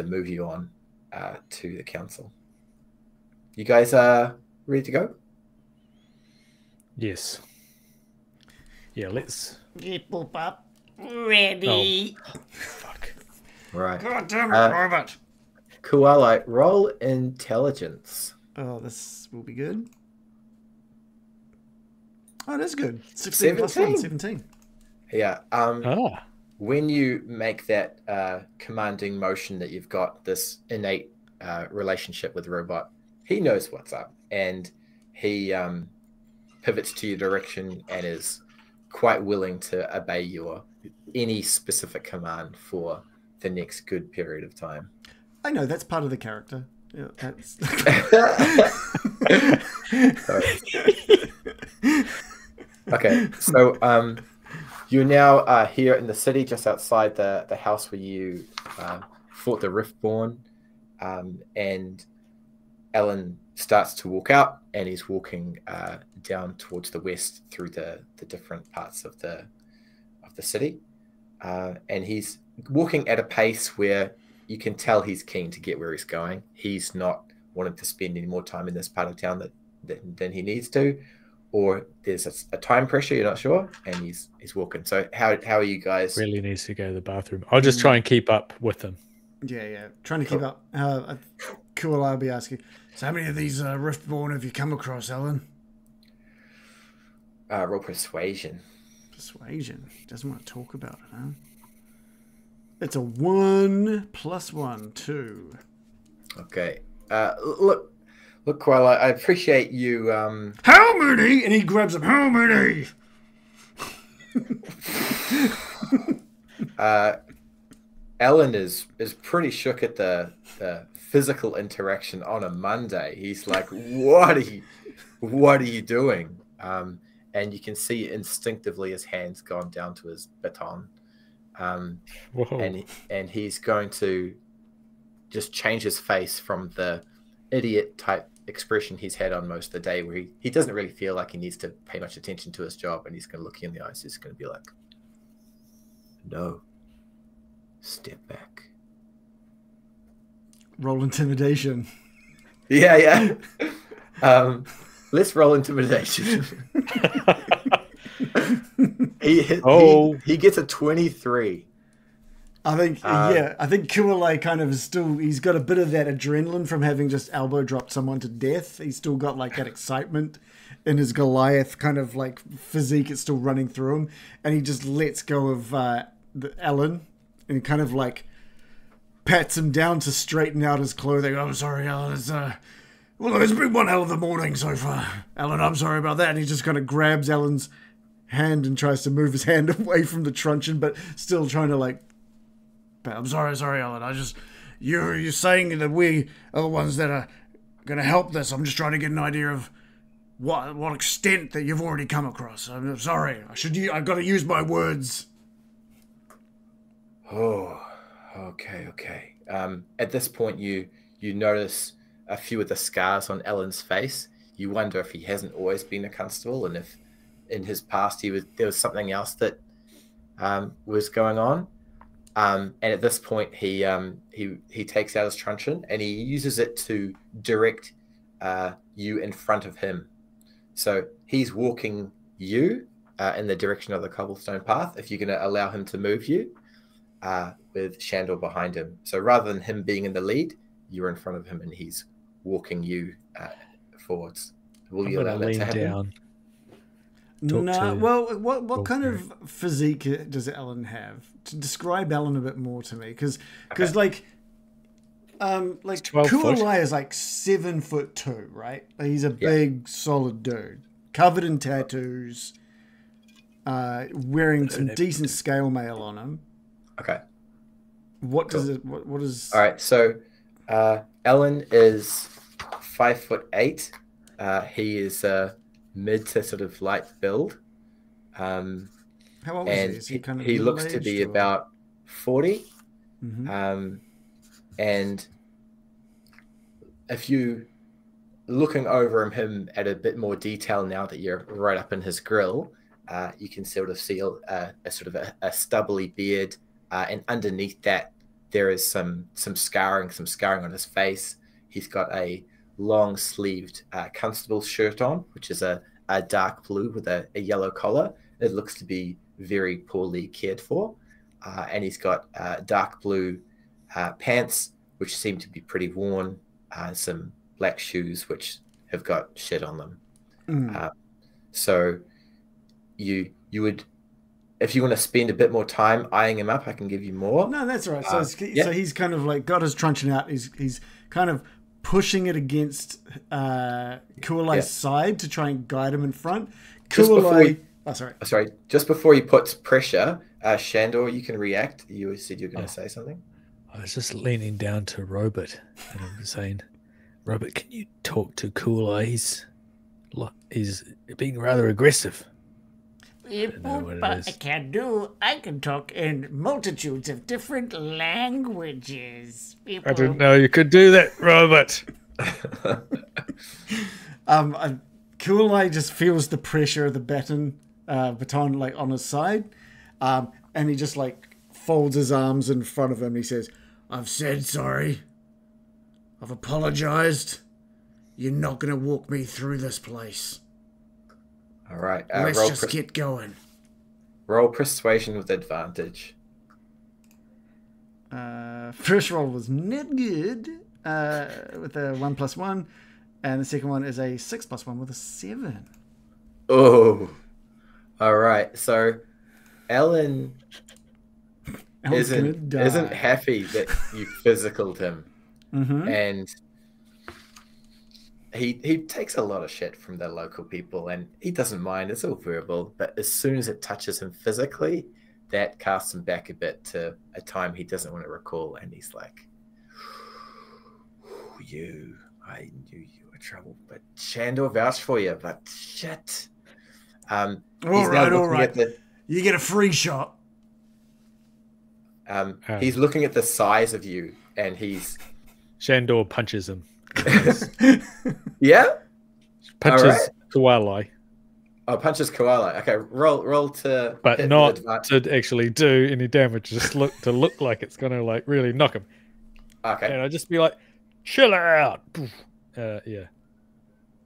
move you on to the council. You guys are ready to go? Yes. Yeah, let's... Get boop up. Ready. Oh, fuck. Right. God damn it, Robert. Koala, roll intelligence. Oh, this will be good. Oh, that's good. 16 plus 1, 17. Yeah. When you make that commanding motion that you've got this innate relationship with the robot, he knows what's up, and he pivots to your direction and is quite willing to obey your any specific command for the next good period of time. I know, that's part of the character. Yeah, that's... Okay, so you're now here in the city, just outside the house where you fought the Riftborn, and Alan starts to walk out, and he's walking down towards the west through the different parts of the city, and he's walking at a pace where you can tell he's keen to get where he's going. He's not wanting to spend any more time in this part of town than he needs to, or there's a time pressure, you're not sure, and he's walking. So how are you guys? Really needs to go to the bathroom. I'll just try and keep up with him. Yeah. Trying to keep up. Cool, I'll be asking. So how many of these Riftborn have you come across, Alan? Roll persuasion. Persuasion? He doesn't want to talk about it, huh? It's a 1 + 1, 2. Okay. Look, Koala, I appreciate you. How many? And he grabs him. How many? Alan is pretty shook at the physical interaction on a Monday. He's like, what are you doing? And you can see instinctively his hand's gone down to his baton. And he's going to just change his face from the idiot type expression he's had on most of the day, where he doesn't really feel like he needs to pay much attention to his job, and he's going to look you in the eyes. He's going to be like, no, step back. Roll intimidation. Yeah. Let's roll intimidation. He gets a 23. I think Kualai kind of is still, he's got a bit of that adrenaline from having just elbow dropped someone to death. He's still got like that excitement in his Goliath kind of like physique. It's still running through him, and he just lets go of Alan and kind of like pats him down to straighten out his clothing. I'm sorry, Alan. It's been one hell of a morning so far. Alan, I'm sorry about that. And he just kind of grabs Alan's hand and tries to move his hand away from the truncheon, but still trying to like, I'm sorry, Alan. You're saying that we are the ones that are going to help this. I'm just trying to get an idea of what extent that you've already come across. I'm sorry. I've got to use my words. Oh, okay. At this point, you you notice a few of the scars on Ellen's face. You wonder if he hasn't always been a constable, and if in his past there was something else that was going on. And at this point, he takes out his truncheon and he uses it to direct you in front of him. So he's walking you in the direction of the cobblestone path, if you're going to allow him to move you, with Shandor behind him. So rather than him being in the lead, you're in front of him and he's walking you forwards. Will you allow that to happen? Down. No. Well, what kind of physique does Ellen have? To describe Ellen a bit more to me, because like Kualai is like 7'2", right? He's a big, solid dude, covered in tattoos, wearing some decent scale mail on him. Okay. What does it? What is? All right. So Ellen is 5'8". He is mid to sort of light build. How old is he? Is he kind of he looks to be about 40. Mm-hmm. And if you looking over him at a bit more detail now that you're right up in his grill, you can sort of see a sort of a stubbly beard, and underneath that there is some scarring on his face. He's got a long-sleeved constable's shirt on, which is a dark blue with a yellow collar. It looks to be very poorly cared for. And he's got dark blue pants, which seem to be pretty worn, some black shoes, which have got shit on them. So you would, if you want to spend a bit more time eyeing him up, I can give you more. No, that's all right. So he's kind of like got his truncheon out. He's kind of pushing it against Kualai's side to try and guide him in front. Kualai... Sorry. Just before he puts pressure, Shandor, you can react. You said you're going to say something. I was just leaning down to Robert and I'm saying, Robert, can you talk to Kualai? He's being rather aggressive. But I can do. I can talk in multitudes of different languages. People... I didn't know you could do that, Robert. Kualai just feels the pressure of the baton like on his side, and he just like folds his arms in front of him. He says, "I've said sorry. I've apologized. You're not going to walk me through this place. All right. Let's just get going." Roll persuasion with advantage. First roll was not good with a 1+1, and the second one is a 6+1 with a 7. Oh, all right. So Ellen isn't happy that you physicaled him, and he takes a lot of shit from the local people, and he doesn't mind. It's all verbal, but as soon as it touches him physically, that casts him back a bit to a time he doesn't want to recall, and he's like, I knew you were trouble, but Shandor vouched for you, but shit. All right. You get a free shot. He's looking at the size of you, and Shandor punches him. Yeah? Punches Kualai. Oh, punches Kualai. Okay, roll to... But not to actually do any damage, just look like it's going to like really knock him. Okay. And I'll just be like, chill out. Yeah.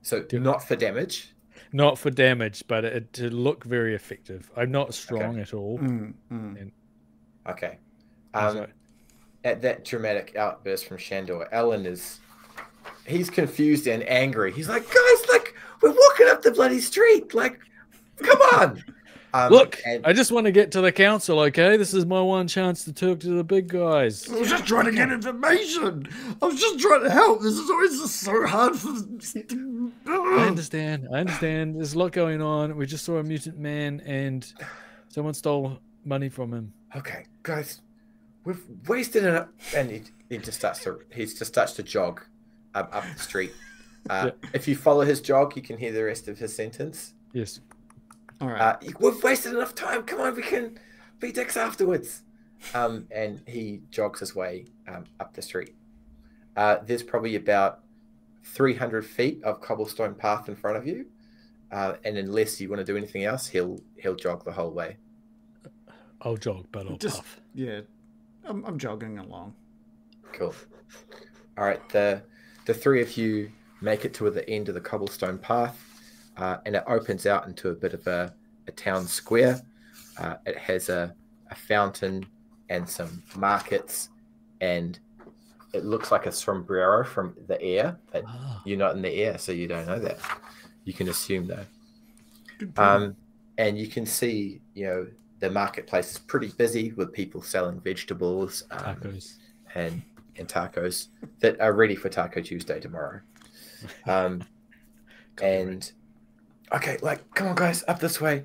So not for damage? Not for damage, but to look very effective. I'm not strong at all. Okay. At that dramatic outburst from Shandor, Ellen he's confused and angry. He's like, guys, like, we're walking up the bloody street. Like, come on. Look, I just want to get to the council, okay? This is my one chance to talk to the big guys. I was just trying to get information. I was just trying to help. This is always just so hard for... I understand. There's a lot going on. We just saw a mutant man and someone stole money from him. Okay, guys, we've wasted it. And he just starts to jog up the street. If you follow his jog, you can hear the rest of his sentence. Yes. All right. We've wasted enough time. Come on, we can be dicks afterwards. And he jogs his way up the street. there's probably about 300 feet of cobblestone path in front of you, and unless you want to do anything else, he'll jog the whole way. I'll jog, but I'll puff. Yeah, I'm jogging along. Cool. All right, the three of you make it to the end of the cobblestone path, and it opens out into a bit of a town square. It has a fountain and some markets, and it looks like a sombrero from the air, but you're not in the air, so you don't know that. You can assume though. And you can see, the marketplace is pretty busy with people selling vegetables, tacos, and tacos that are ready for Taco Tuesday tomorrow. And okay, come on guys, up this way.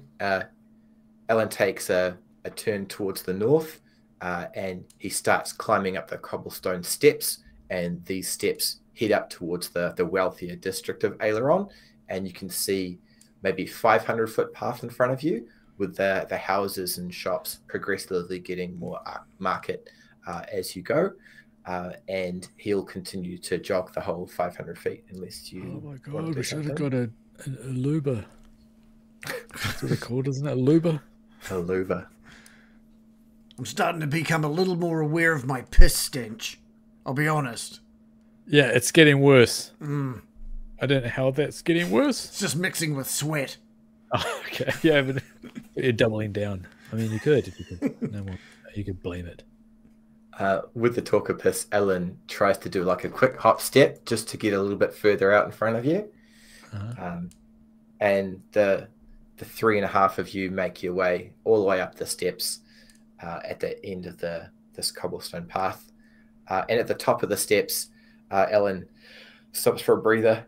Alan takes a turn towards the north, and he starts climbing up the cobblestone steps, and these steps head up towards the wealthier district of Aileron, and you can see maybe 500-foot path in front of you with the houses and shops progressively getting more market as you go, and he'll continue to jog the whole 500 feet unless you... Oh my god, we should have got a luba. That's what they're called, isn't it? A luba? A luba. I'm starting to become a little more aware of my piss stench. I'll be honest. Yeah, it's getting worse. I don't know how that's getting worse. It's just mixing with sweat. Oh, okay. Yeah, but you're doubling down. I mean, you could if you could. No more. You could blame it. With the talk of piss, Ellen tries to do like a quick hop step just to get a little bit further out in front of you. And the three and a half of you make your way all the way up the steps at the end of this cobblestone path. And at the top of the steps, Ellen stops for a breather.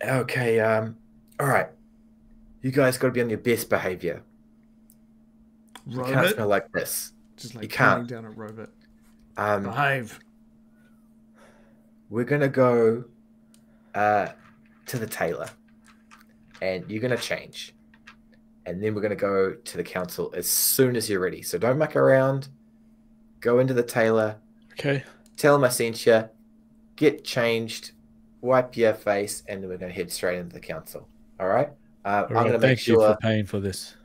Okay, all right. You guys got to be on your best behavior. You can't smell like this. Just like you can't. down a robot. Behave. We're going to go to the tailor, and you're going to change. And then we're going to go to the council as soon as you're ready. So don't muck around. Go into the tailor. Okay. Tell him I sent you. Get changed. Wipe your face, and then we're going to head straight into the council. All right? I'm going to make sure. Thank you for paying for this.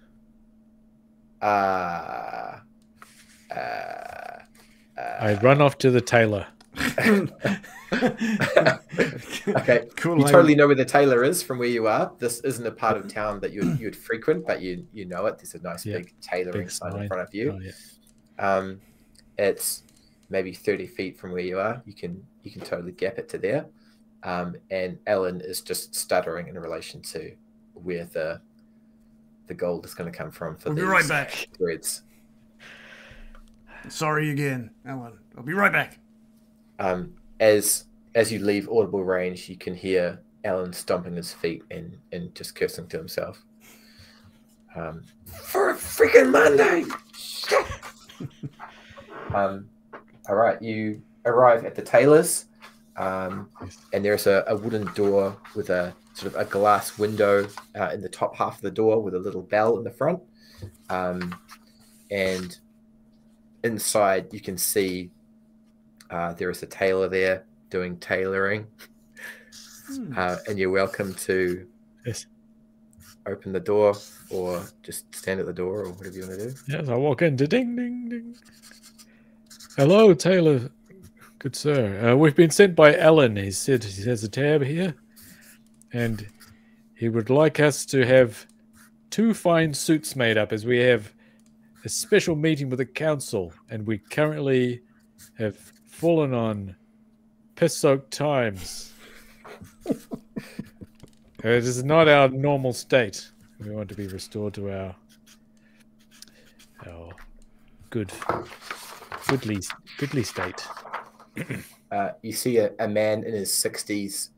I run off to the tailor. Okay. Cool. You totally know where the tailor is from where you are. This isn't a part of town that you'd frequent, but you know it. There's a nice big tailoring sign in front of you. Oh, yeah. It's maybe 30 feet from where you are. You can totally gap it to there. And Ellen is just stuttering in relation to where the gold is going to come from for We'll be right back. Threads. Sorry again, Ellen. I'll be right back. As you leave audible range, you can hear Alan stomping his feet and just cursing to himself. For a freaking Monday! All right, you arrive at the tailor's, and there's a wooden door with a sort of a glass window in the top half of the door with a little bell in the front. And inside you can see there is a tailor there doing tailoring. And you're welcome to open the door or just stand at the door or whatever you want to do. Yes, I walk in. Ding, ding, ding. Hello, tailor. Good sir. We've been sent by Alan. He said he has a tab here. And he would like us to have 2 fine suits made up as we have a special meeting with the council. And we currently have fallen on piss-soaked times. It is not our normal state. We want to be restored to our goodly state. You see a man in his 60s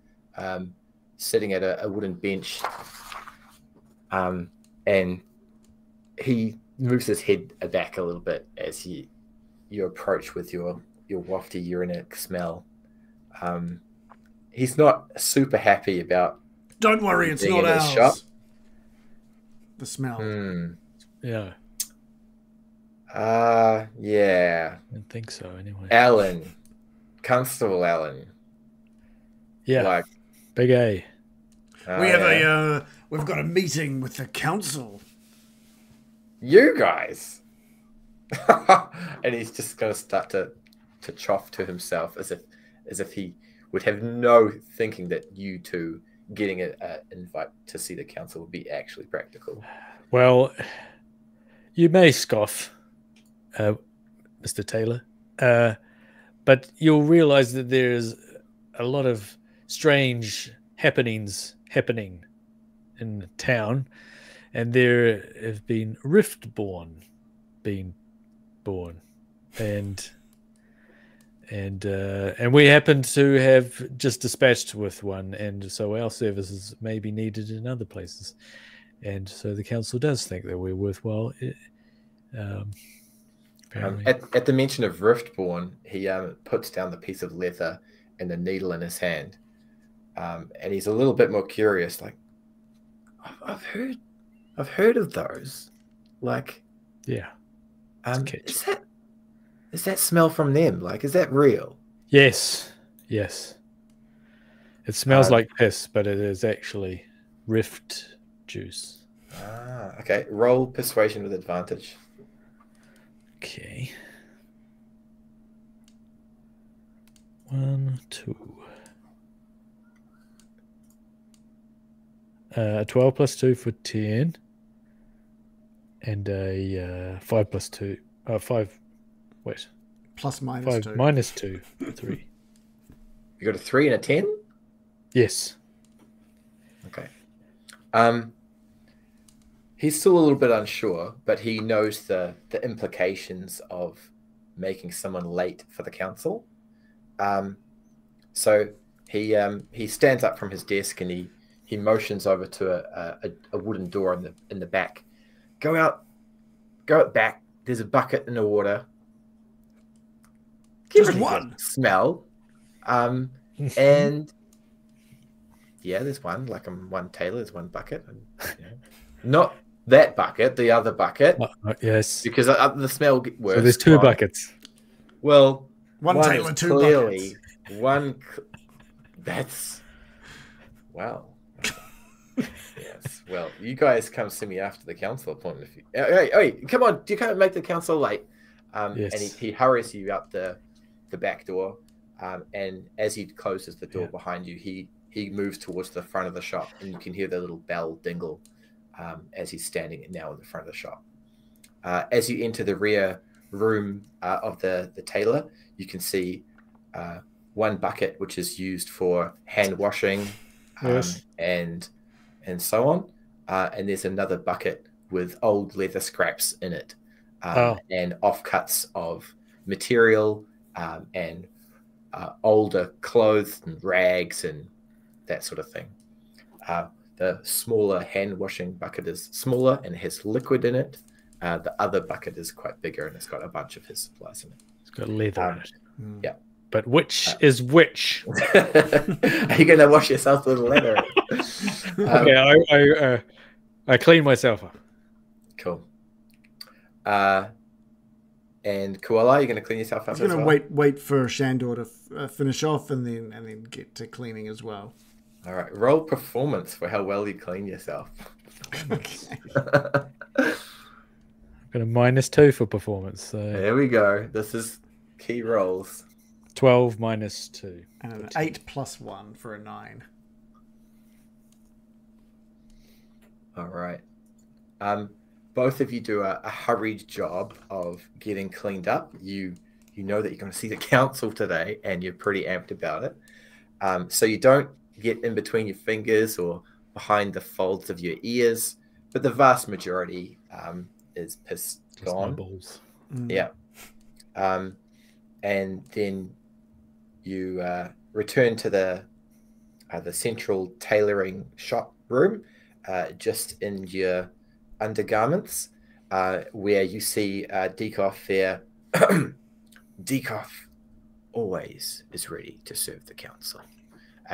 sitting at a wooden bench, and he moves his head back a little bit as you approach with your wafty urinic smell. He's not super happy about. Don't worry, it's not ours. Shop. The smell. Yeah. Yeah. I don't think so, anyway. Alan, Constable Allen. Yeah. Like, Big A. We've got a meeting with the council. You guys. And he's just going to start to choff to himself as if he would have no thinking that you two getting an invite to see the council would be actually practical. Well, you may scoff, Mr. Taylor, but you'll realize that there's a lot of strange happenings happening in town, and there have been Riftborn being born, and we happen to have just dispatched with one, and so our services may be needed in other places, and so the council does think that we're worthwhile. At the mention of Riftborn, he puts down the piece of leather and the needle in his hand, and he's a little bit more curious. Like, I've heard of those. Like, yeah, is that smell from them? Like, is that real? Yes. It smells like piss, but it is actually rift juice. Okay. Roll persuasion with advantage. Okay. 1, 2. 12 plus 2 for 10. And a 5 plus 2. 5. Wait. Plus minus 5 2. minus 2. 3. You got a 3 and a 10? Yes. Okay. He's still a little bit unsure, but he knows the implications of making someone late for the council. So he stands up from his desk and he motions over to a wooden door in the back. Go out back. There's a bucket in the water. Just one. Smell. And yeah, there's one. Like one Taylor, there's one bucket. And, not that bucket, the other bucket. Yes. Because the smell works. So there's 2 buckets. Well, one Taylor, 2 buckets. That's wow. Yes. Well, you guys come see me after the council appointment. Hey, come on! You can't make the council late. Yes. And he hurries you out the back door. And as he closes the door behind you, he moves towards the front of the shop, and you can hear the little bell dingle as he's standing now in the front of the shop. As you enter the rear room of the tailor, you can see one bucket which is used for hand washing and so on. And there's another bucket with old leather scraps in it and offcuts of material and older clothes and rags and that sort of thing. The smaller hand washing bucket is smaller and has liquid in it. The other bucket is quite bigger and it's got a bunch of his supplies in it. It's got leather in it. Yeah. But which is which? Are you going to wash yourself with leather? Okay, I clean myself up. Cool. And Koala, are you going to clean yourself up? I'm going to wait for Shandor to finish off and then get to cleaning as well. All right. Roll performance for how well you clean yourself. Okay. I've got a -2 for performance. So there we go. This is key rolls. 12 minus 2. And an 8 plus 1 for a 9. All right. Both of you do a hurried job of getting cleaned up. You know that you're going to see the council today, and you're pretty amped about it. So you don't get in between your fingers or behind the folds of your ears, but the vast majority is piss gone. Balls. Yeah. And then you return to the central tailoring shop room, just in your undergarments, where you see Dekoff there. Dekoff always is ready to serve the council.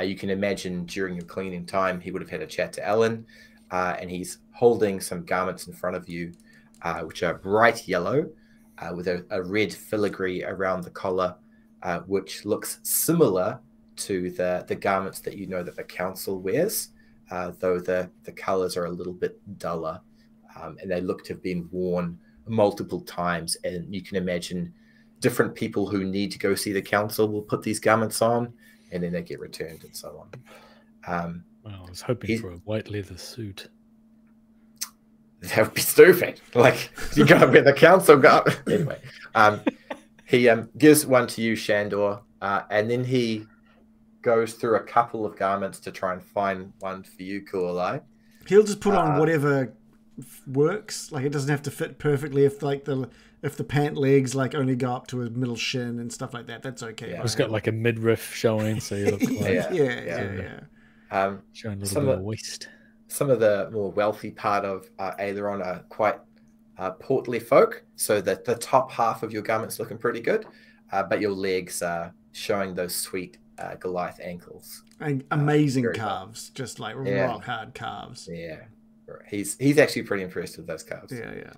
You can imagine during your cleaning time, he would have had a chat to Ellen, and he's holding some garments in front of you, which are bright yellow, with a red filigree around the collar, which looks similar to the garments that you know that the council wears, though the colors are a little bit duller, and they look to have been worn multiple times. And you can imagine different people who need to go see the council will put these garments on, and then they get returned and so on. Well, I was hoping for a white leather suit. That would be stupid. Like, you got to wear the council garb. Anyway, he gives one to you, Shandor, and then he goes through a couple of garments to try and find one for you, Kualai. He'll just put on whatever works. Like, it doesn't have to fit perfectly. If the pant legs like only go up to his middle shin and stuff like that, that's okay. Yeah. It's got like a midriff showing, so you look like showing a little bit of waist. Some of the more wealthy part of Aileron are quite portly folk, so that the top half of your garment's looking pretty good, but your legs are showing those sweet Goliath ankles. And amazing calves, just like rock hard calves. Yeah, he's actually pretty impressed with those calves. Yeah.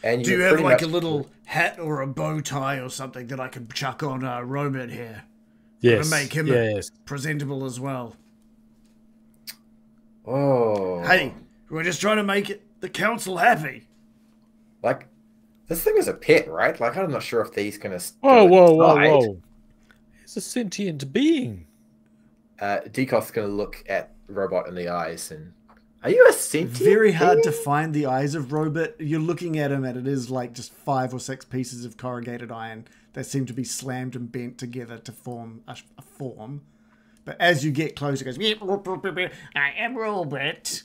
And do you have like a little hat or a bow tie or something that I can chuck on Robert here? Yes. To make him presentable as well. Oh. Hey, we're just trying to make the council happy. Like, this thing is a pet, right? Like, I'm not sure if these going to... Whoa. It's a sentient being. Dekoth's going to look at Robot in the eyes and... Are you a sentient Very hard being? to find the eyes of Robot. You're looking at him and it is like just 5 or 6 pieces of corrugated iron that seem to be slammed and bent together to form a form. But as you get closer, it goes... I am Robert.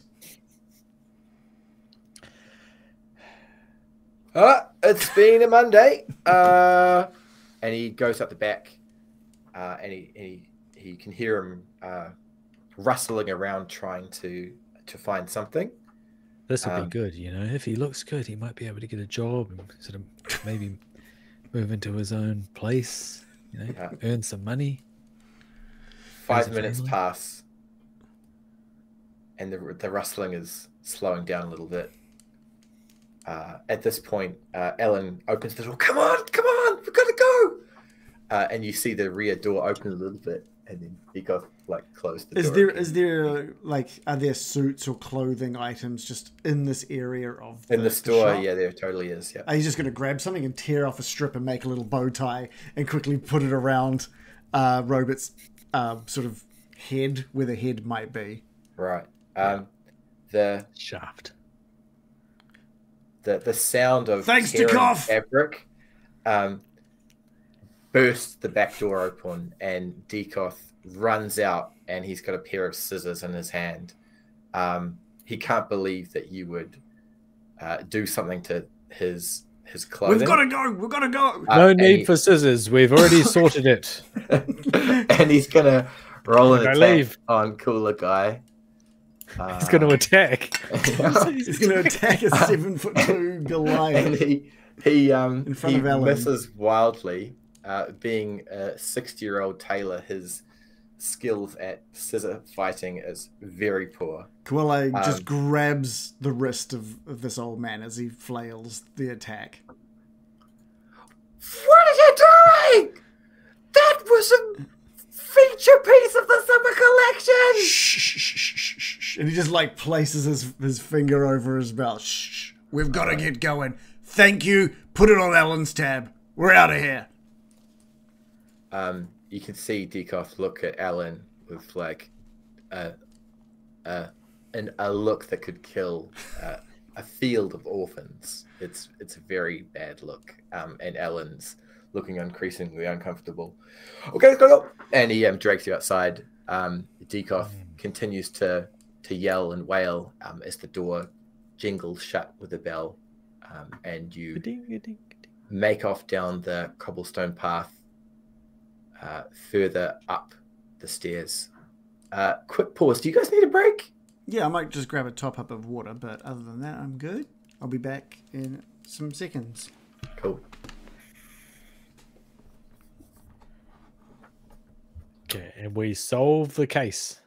It's been a Monday. And he goes up the back, and he can hear him rustling around trying to find something. This would be good, you know. If he looks good, he might be able to get a job and sort of maybe move into his own place, you know, earn some money. 5 minutes pass, and the rustling is slowing down a little bit. At this point, Ellen opens the door. Come on, we've got to go. And you see the rear door open a little bit, and then Dekoth close the door. Is there are there suits or clothing items just in this area of in the store? shop? Yeah, there totally is. Yeah. Are you just going to grab something and tear off a strip and make a little bow tie and quickly put it around Robert's sort of head where the head might be? Right. The shaft. The sound of thanks to cough fabric bursts the back door open, and Dekoth runs out, and he's got a pair of scissors in his hand. He can't believe that you would do something to his clothing. We've got to go. No need for scissors. We've already sorted it. And he's gonna roll an attack on Cooler Guy. He's going to attack. He's going to attack a 7'2" Goliath. And he in front of Ellen. Misses wildly. Being a 60-year-old tailor, his skills at scissor fighting is very poor. Kualai just grabs the wrist of this old man as he flails the attack. What are you doing? That was a feature piece of the summer collection. Shh. And he just places his finger over his belt. Shh. We've got to get going. Thank you. Put it on Ellen's tab. We're out of here. You can see Dekoth look at Ellen with a look that could kill a field of orphans. It's a very bad look. And Ellen's looking increasingly uncomfortable. Okay, let's go. And he drags you outside. Dekoth continues to yell and wail as the door jingles shut with a bell. And you make off down the cobblestone path further up the stairs. Quick pause. Do you guys need a break? Yeah, I might just grab a top up of water, but other than that, I'm good. I'll be back in some seconds. Cool. Okay, and we solve the case.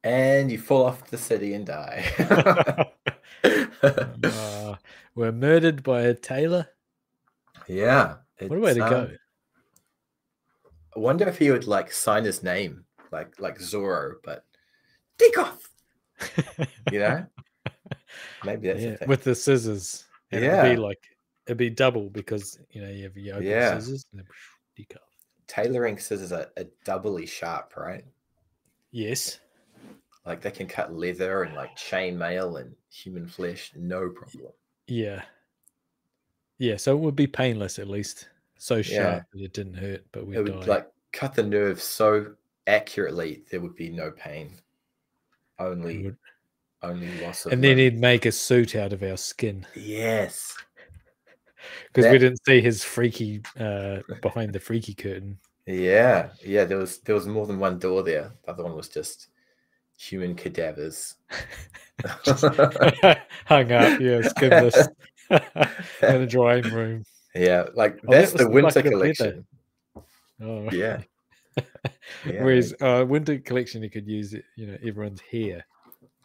And you fall off the city and die. We're murdered by a tailor. Yeah. What a way to go. I wonder if he would like sign his name like Zorro, but Dickoff. You know, maybe that's the thing. With the scissors, and it'd be double because you have your open scissors and then Dickoff. Tailoring scissors are doubly sharp, right? Yes. Like they can cut leather and like chain mail and human flesh, no problem. Yeah. Yeah, so it would be painless at least. So sharp that it didn't hurt, but it would like cut the nerve so accurately there would be no pain. Only loss of. And then he'd make a suit out of our skin. Yes. Because we didn't see his freaky behind the freaky curtain. Yeah. There was more than one door there. The other one was just human cadavers. Hung up, skinless in a drying room. Yeah, like that's the winter collection. Oh, yeah. Whereas winter collection, you could use it, everyone's hair.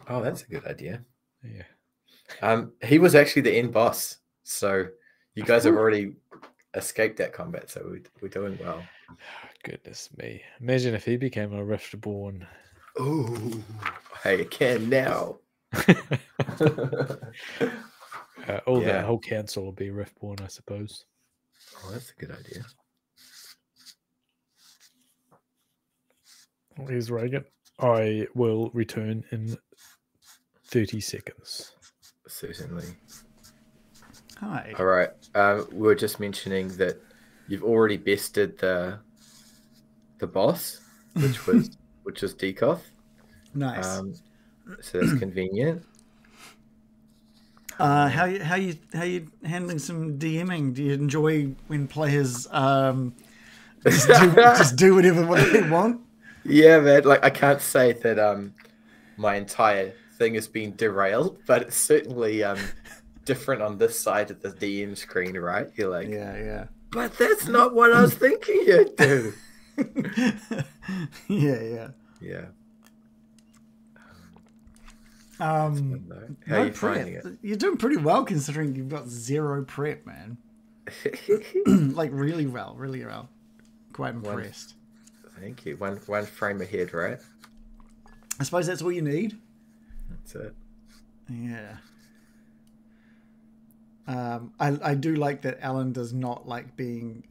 Oh, that's a good idea. Yeah. He was actually the end boss, so you guys have already escaped that combat, so we're doing well. Goodness me! Imagine if he became a Riftborn. Oh, I can now. The whole council will be Riftborn, I suppose. Oh, that's a good idea. Here's Reagan. I will return in 30 seconds. Certainly. Hi. All right. We were just mentioning that you've already bested the boss, which was Dickoff. Nice. So that's convenient. How you handling some DMing? Do you enjoy when players just do whatever they want? Yeah, man. Like I can't say that my entire thing has been derailed, but it's certainly different on this side of the DM screen, right? You're like, yeah. But that's not what I was thinking you'd do. Yeah. How are you finding it? You're doing pretty well considering you've got 0 prep, man. Like really well. Quite impressed. Thank you. One frame ahead, right? I suppose that's all you need. That's it. Yeah. I do like that Alan does not like being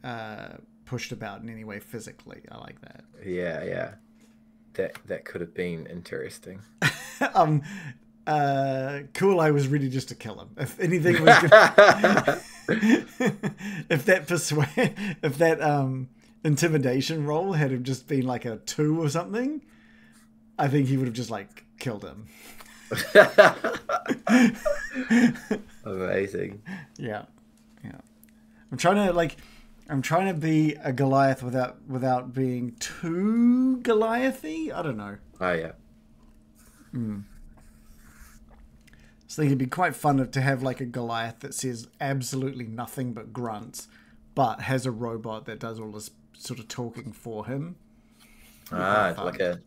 pushed about in any way physically. I like that. Yeah. That could have been interesting. Cool. I was ready just to kill him. If anything was, if that intimidation roll had have just been like a 2 or something, I think he would have just like killed him. Amazing. Yeah. I'm trying to be a Goliath without being too Goliathy. I don't know. Oh yeah. So it'd be quite fun to have like a Goliath that says absolutely nothing but grunts, but has a robot that does all this sort of talking for him. Like a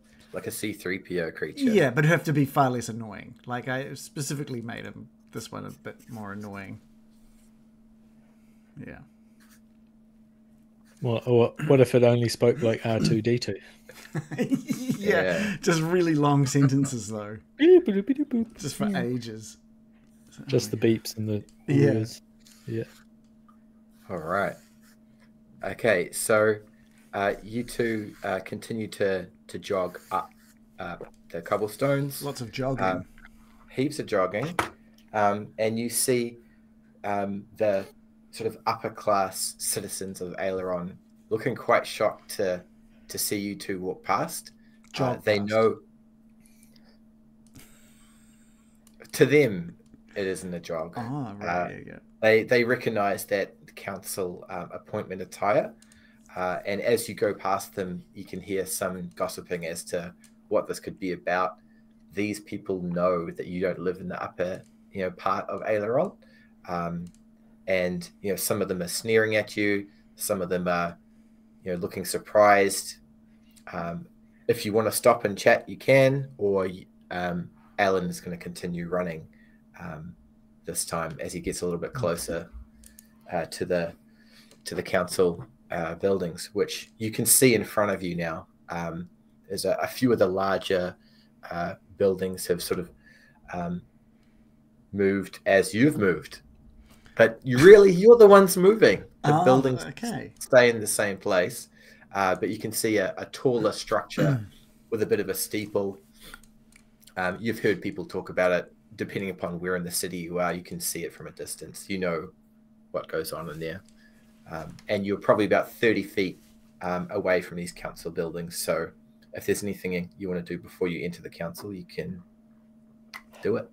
C-3PO creature. Yeah, but it'd have to be far less annoying. Like I specifically made this one a bit more annoying. Yeah. Well, what if it only spoke like R2-D2? Yeah, just really long sentences though. Just for ages. Just the beeps and the words. Yeah. All right. Okay, so you two continue to jog up the cobblestones. Lots of jogging. Heaps of jogging. And you see the sort of upper class citizens of Aileron looking quite shocked to see you two walk past. They know to them it isn't a jog. Oh, right. They recognize that council appointment attire, and as you go past them, you can hear some gossiping as to what this could be about. These people know that you don't live in the upper, part of Aileron, and some of them are sneering at you. Some of them are, looking surprised. If you want to stop and chat, you can, or Alan is going to continue running this time as he gets a little bit closer to the council buildings, which you can see in front of you now. There's a few of the larger buildings have sort of moved as you've moved, but you're the ones moving. The buildings stay in the same place, but you can see a taller structure with a bit of a steeple. You've heard people talk about it. Depending upon where in the city you are, you can see it from a distance. You know what goes on in there. And you're probably about 30 feet away from these council buildings. So if there's anything you want to do before you enter the council, you can do it.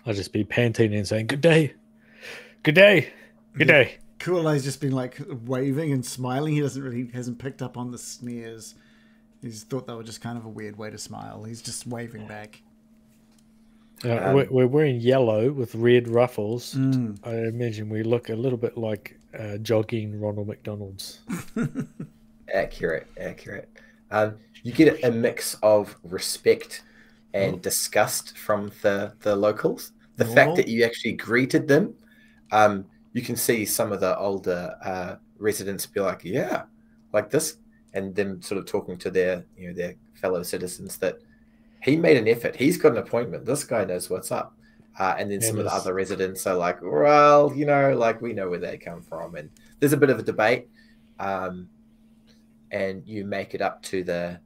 I'll just be panting and saying, "Good day. Good day. Good day." Kool-Aid's just been like waving and smiling. He hasn't picked up on the sneers. He's thought they were just kind of a weird way to smile. He's just waving back. We're wearing yellow with red ruffles. I imagine we look a little bit like jogging Ronald McDonald's. Accurate. You get a mix of respect and disgust from the locals. The fact that you actually greeted them, you can see some of the older residents be like, "Yeah, like this," and them sort of talking to their fellow citizens that he made an effort. He's got an appointment. This guy knows what's up. And then some of the other residents are like, "Well, like we know where they come from." And there's a bit of a debate. And you make it up to the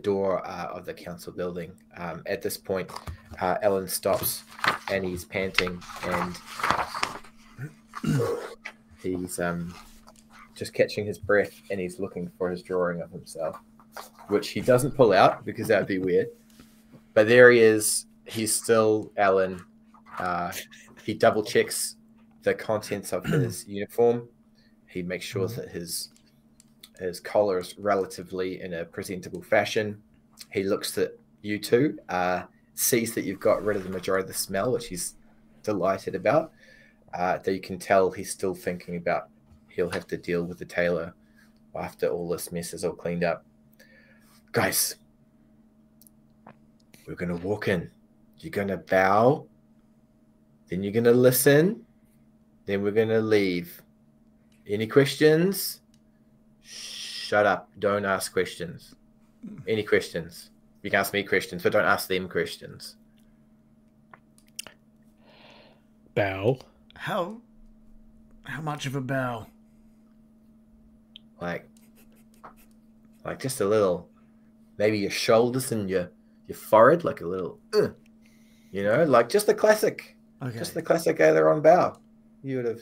door of the council building. At this point, Ellen stops and he's panting and he's just catching his breath and he's looking for his drawing of himself, which he doesn't pull out because that'd be weird. But there he is. He's still Alan. He double checks the contents of his uniform. He makes sure that his collar is relatively in a presentable fashion. He looks at you two, sees that you've got rid of the majority of the smell, which he's delighted about. Though you can tell he's still thinking about he'll have to deal with the tailor after all this mess is all cleaned up. Guys, we're going to walk in. You're going to bow. Then you're going to listen. Then we're going to leave. Any questions? Shut up. Don't ask questions. Any questions? You can ask me questions, but don't ask them questions. Bow. How much of a bow? Like just a little. Maybe your shoulders and your forehead, like a little, like just the classic. Okay. Just the classic aileron bow. You would have.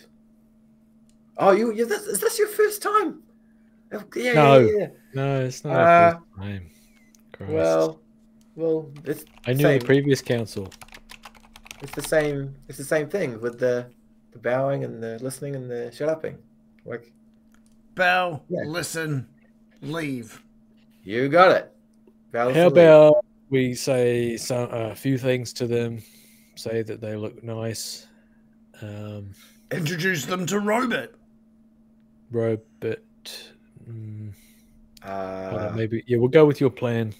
Oh, is this your first time? Yeah, no, no, it's not our first time. Christ. Well, it's I knew the previous council. It's the same. It's the same thing with the bowing and the listening and the shut upping. Like bow, listen, leave. You got it. Bow, how about we say a few things to them, say that they look nice. Introduce them to Robert. Robert. Maybe we'll go with your plan.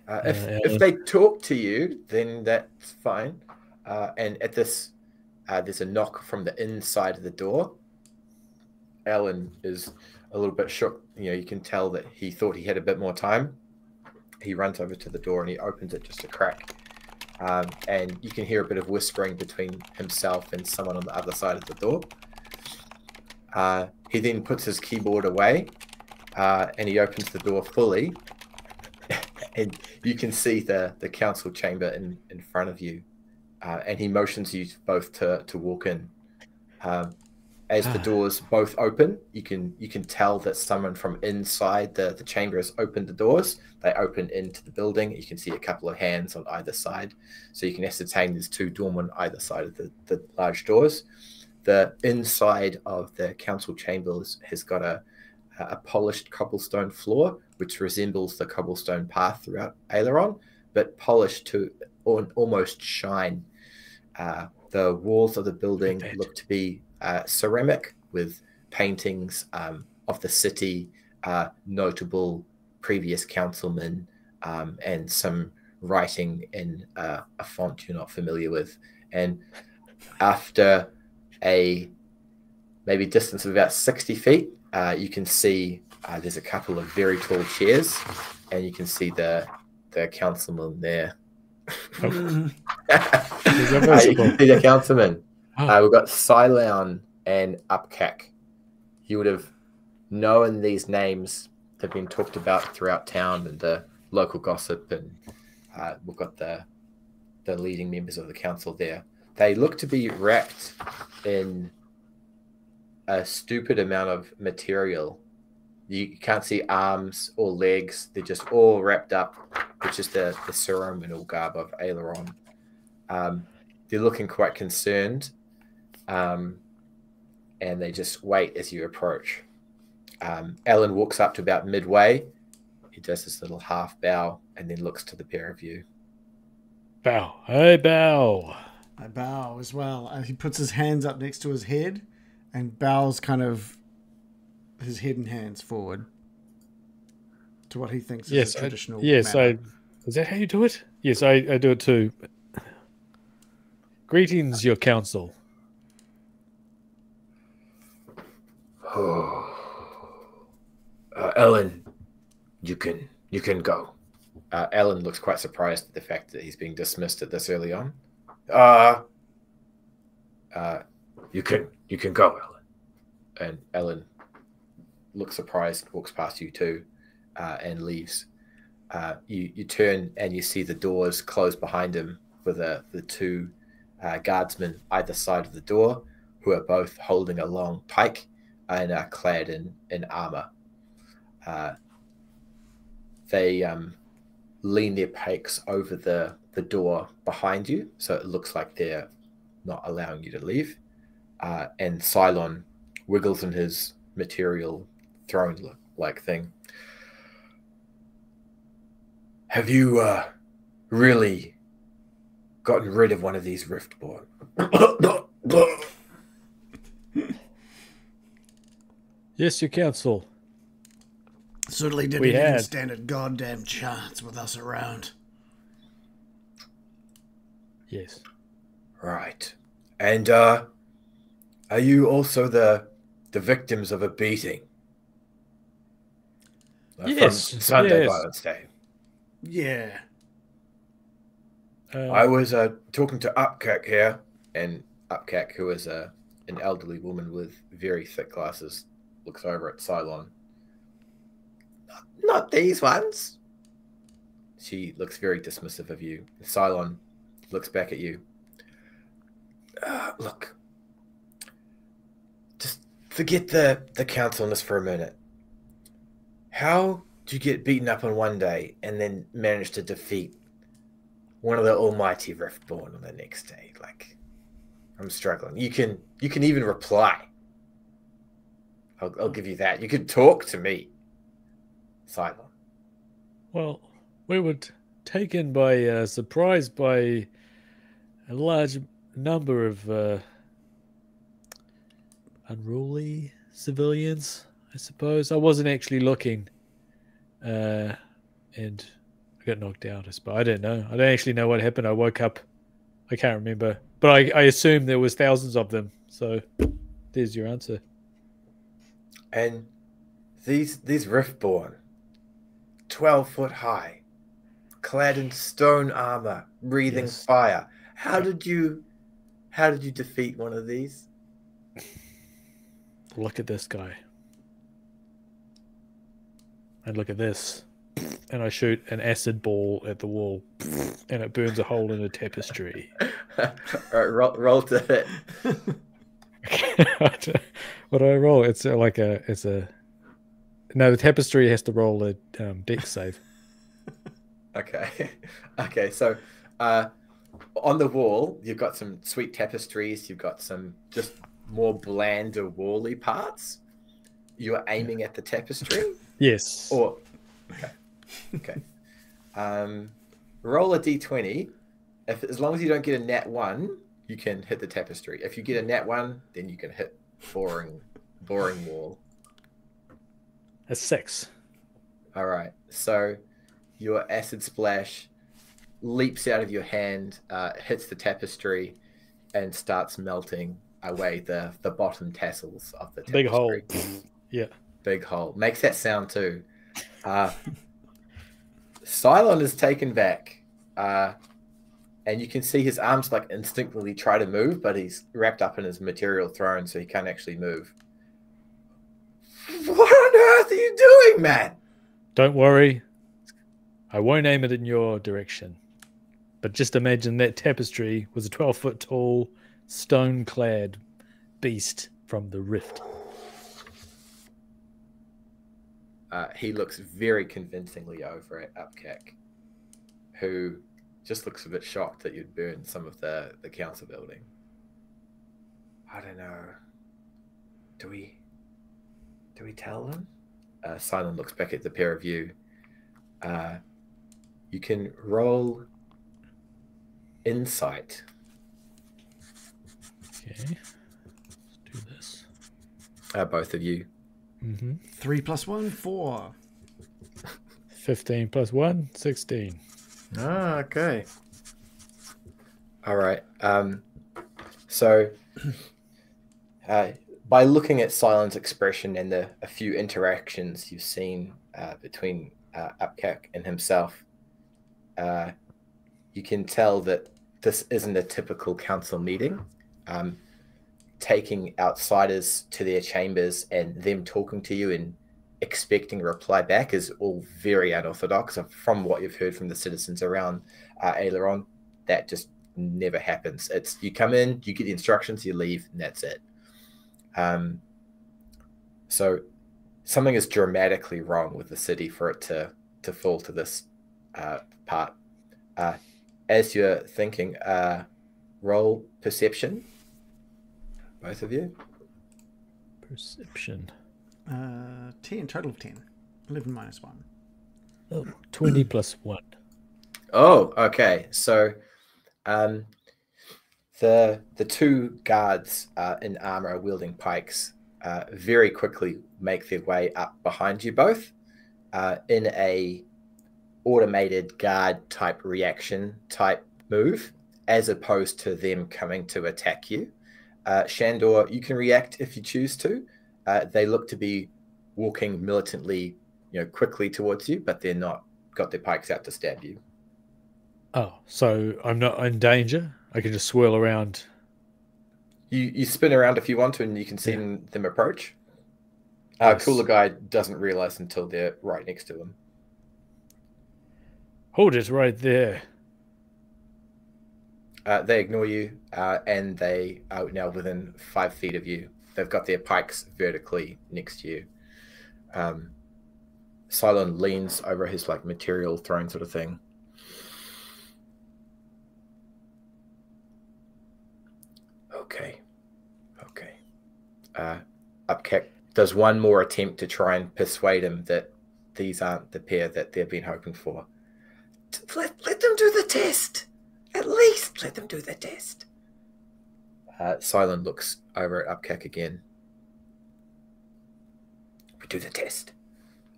If they talk to you, then that's fine. And at this, there's a knock from the inside of the door. Alan is a little bit shook. You can tell that he thought he had a bit more time. He runs over to the door and he opens it just a crack. And you can hear a bit of whispering between himself and someone on the other side of the door. He then puts his keyboard away and he opens the door fully. And you can see the council chamber in front of you. And he motions you both to walk in. As the doors both open, you can tell that someone from inside the chamber has opened the doors. They open into the building. You can see a couple of hands on either side. So you can ascertain there's two doormen on either side of the large doors. The inside of the council chambers has got a polished cobblestone floor, which resembles the cobblestone path throughout Aileron, but polished to almost shine. The walls of the building look to be ceramic with paintings of the city, notable previous councilmen, and some writing in a font you're not familiar with. And after maybe maybe distance of about 60 feet, you can see there's a couple of very tall chairs, and you can see the councilman there. You can see the councilman. We've got Cylon and Upcack. You would have known these names. They've been talked about throughout town and the local gossip, and we've got the leading members of the council there. They look to be wrapped in a stupid amount of material. You can't see arms or legs. They're just all wrapped up, which is the ceremonial garb of Aileron. They're looking quite concerned, and they just wait as you approach. Alan walks up to about midway. He does this little half bow and then looks to the pair of you. Bow. I bow. I bow as well. He puts his hands up next to his head and bows kind of his head and hands forward to what he thinks is a traditional manner. Is that how you do it? Yes, I do it too. Greetings, your council. Ellen, you can go. Ellen looks quite surprised at the fact that he's being dismissed at this early on. You can go, Ellen. And Ellen looks surprised, walks past you too, and leaves. You turn and you see the doors close behind him with the two guardsmen either side of the door, who are both holding a long pike and are clad in armor. They lean their pikes over the door behind you, so it looks like they're not allowing you to leave. And Cylon wiggles in his material throne-like thing. Have you really gotten rid of one of these Riftborn? Yes, your council. Certainly didn't even stand a goddamn chance with us around. Yes. Right. And are you also the victims of a beating? Yes. From Sunday Violence Day. Yeah. I was talking to Upcack here, and Upcack, who is an elderly woman with very thick glasses, looks over at Cylon. Not these ones. She looks very dismissive of you. Cylon looks back at you. Look, just forget the councilness for a minute. How do you get beaten up on one day and then manage to defeat one of the almighty Riftborn on the next day? Like, I'm struggling. You can even reply. I'll give you that. You can talk to me. Cylon. Well, we were taken by surprise by a large number of unruly civilians, I suppose. I wasn't actually looking, and I got knocked out. I suppose. I don't know. I don't actually know what happened. I woke up. I can't remember, but I assume there was thousands of them. So there's your answer. And these Riftborn, 12 foot high, clad in stone armor, breathing fire. How did you defeat one of these? Look at this guy. And look at this. And I shoot an acid ball at the wall, and it burns a hole in a tapestry. All right, roll to hit. What do I roll? It's a. No, the tapestry has to roll a dex save. Okay. So, on the wall, you've got some sweet tapestries. You've got some just more bland or wally parts. You're aiming at the tapestry. Yes. Or okay. Roll a d20. As long as you don't get a nat 1, you can hit the tapestry. If you get a nat 1, then you can hit boring wall. A 6. All right. So your acid splash leaps out of your hand, hits the tapestry, and starts melting away the bottom tassels of the big hole. Yeah. Big hole. Makes that sound too. Cylon is taken back. And you can see his arms like instinctively try to move, but he's wrapped up in his material throne, so he can't actually move. What on earth are you doing, man? Don't worry. I won't aim it in your direction. But just imagine that tapestry was a 12-foot tall, stone-clad beast from the rift. He looks very convincingly over at Upkick, who just looks a bit shocked that you'd burned some of the council building. I don't know. Do we tell them? Silent looks back at the pair of you. You can roll insight. Okay. Let's do this. Both of you. 3 + 1, 4. 15 + 1, 16. Ah, okay. All right. So, by looking at Silent's expression and a few interactions you've seen between Upkick and himself, you can tell that this isn't a typical council meeting. Taking outsiders to their chambers and them talking to you and expecting a reply back is all very unorthodox. From what you've heard from the citizens around Aileron, that just never happens. It's you come in, you get the instructions, you leave, and that's it. So something is dramatically wrong with the city for it to fall to this part. As you're thinking, roll perception, both of you. Perception. 10, total of 10. 11 - 1. Oh, 20 + 1. Oh, okay. So the two guards in armor wielding pikes very quickly make their way up behind you both in a automated guard type reaction type move, as opposed to them coming to attack you. Shandor, you can react if you choose to. They look to be walking militantly, quickly towards you, but they're not got their pikes out to stab you. Oh, so I'm not in danger? I can just swirl around. You spin around if you want to, and you can see them approach. Yes. Cooler guy doesn't realize until they're right next to him. Hold it right there. They ignore you, and they are now within 5 feet of you. They've got their pikes vertically next to you. Cylon leans over his material throne sort of thing. Okay. Upkick does one more attempt to try and persuade him that these aren't the pair that they've been hoping for. Let them do the test. At least let them do the test. Cylon looks over at Upkick again. We do the test.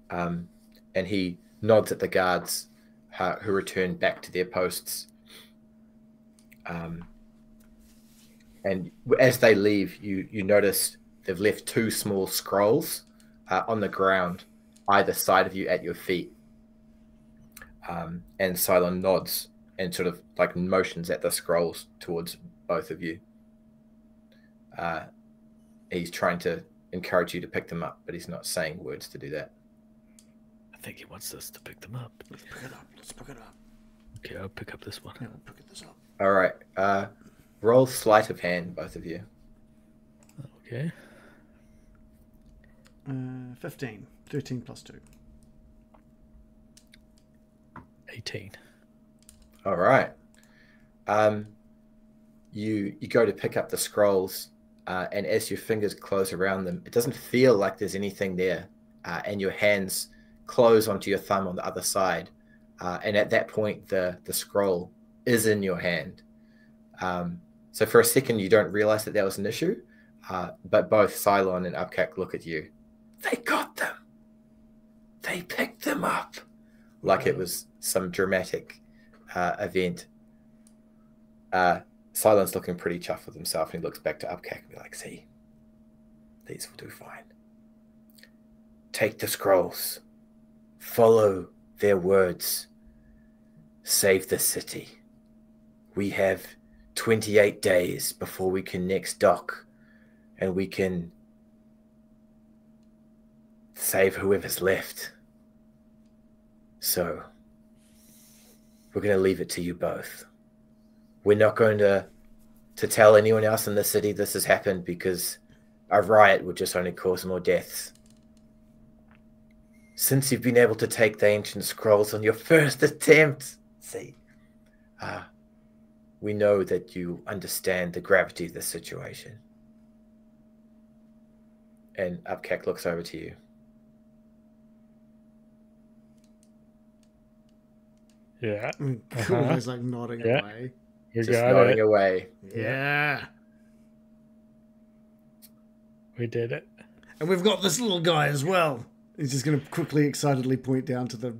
And he nods at the guards who return back to their posts. And as they leave, you notice they've left 2 small scrolls on the ground, either side of you at your feet. And Cylon nods and sort of motions at the scrolls towards both of you. He's trying to encourage you to pick them up, but he's not saying words to do that. I think he wants us to pick them up. Let's pick it up. Okay, I'll pick up this one. Yeah, we'll pick this up. All right. Roll sleight of hand, both of you. Okay. 15. 13 + 2. 18. All right. You go to pick up the scrolls, and as your fingers close around them, it doesn't feel like there's anything there, and your hands close onto your thumb on the other side, and at that point, the scroll is in your hand. So for a second, you don't realize that was an issue, but both Cylon and Upkick look at you. They got them. They picked them up. Like it was some dramatic event. Silent's looking pretty chuffed with himself, and he looks back to Upkeck and be like, see, these will do fine. Take the scrolls. Follow their words. Save the city. We have 28 days before we can next dock, and we can save whoever's left. So, we're going to leave it to you both. We're not going to tell anyone else in the city this has happened, because a riot would just only cause more deaths. Since you've been able to take the ancient scrolls on your first attempt, we know that you understand the gravity of the situation. And Upkeck looks over to you. Yeah. Cool's like nodding away. You just nodding away. Yeah. We did it. And we've got this little guy as well. He's just going to quickly, excitedly point down to the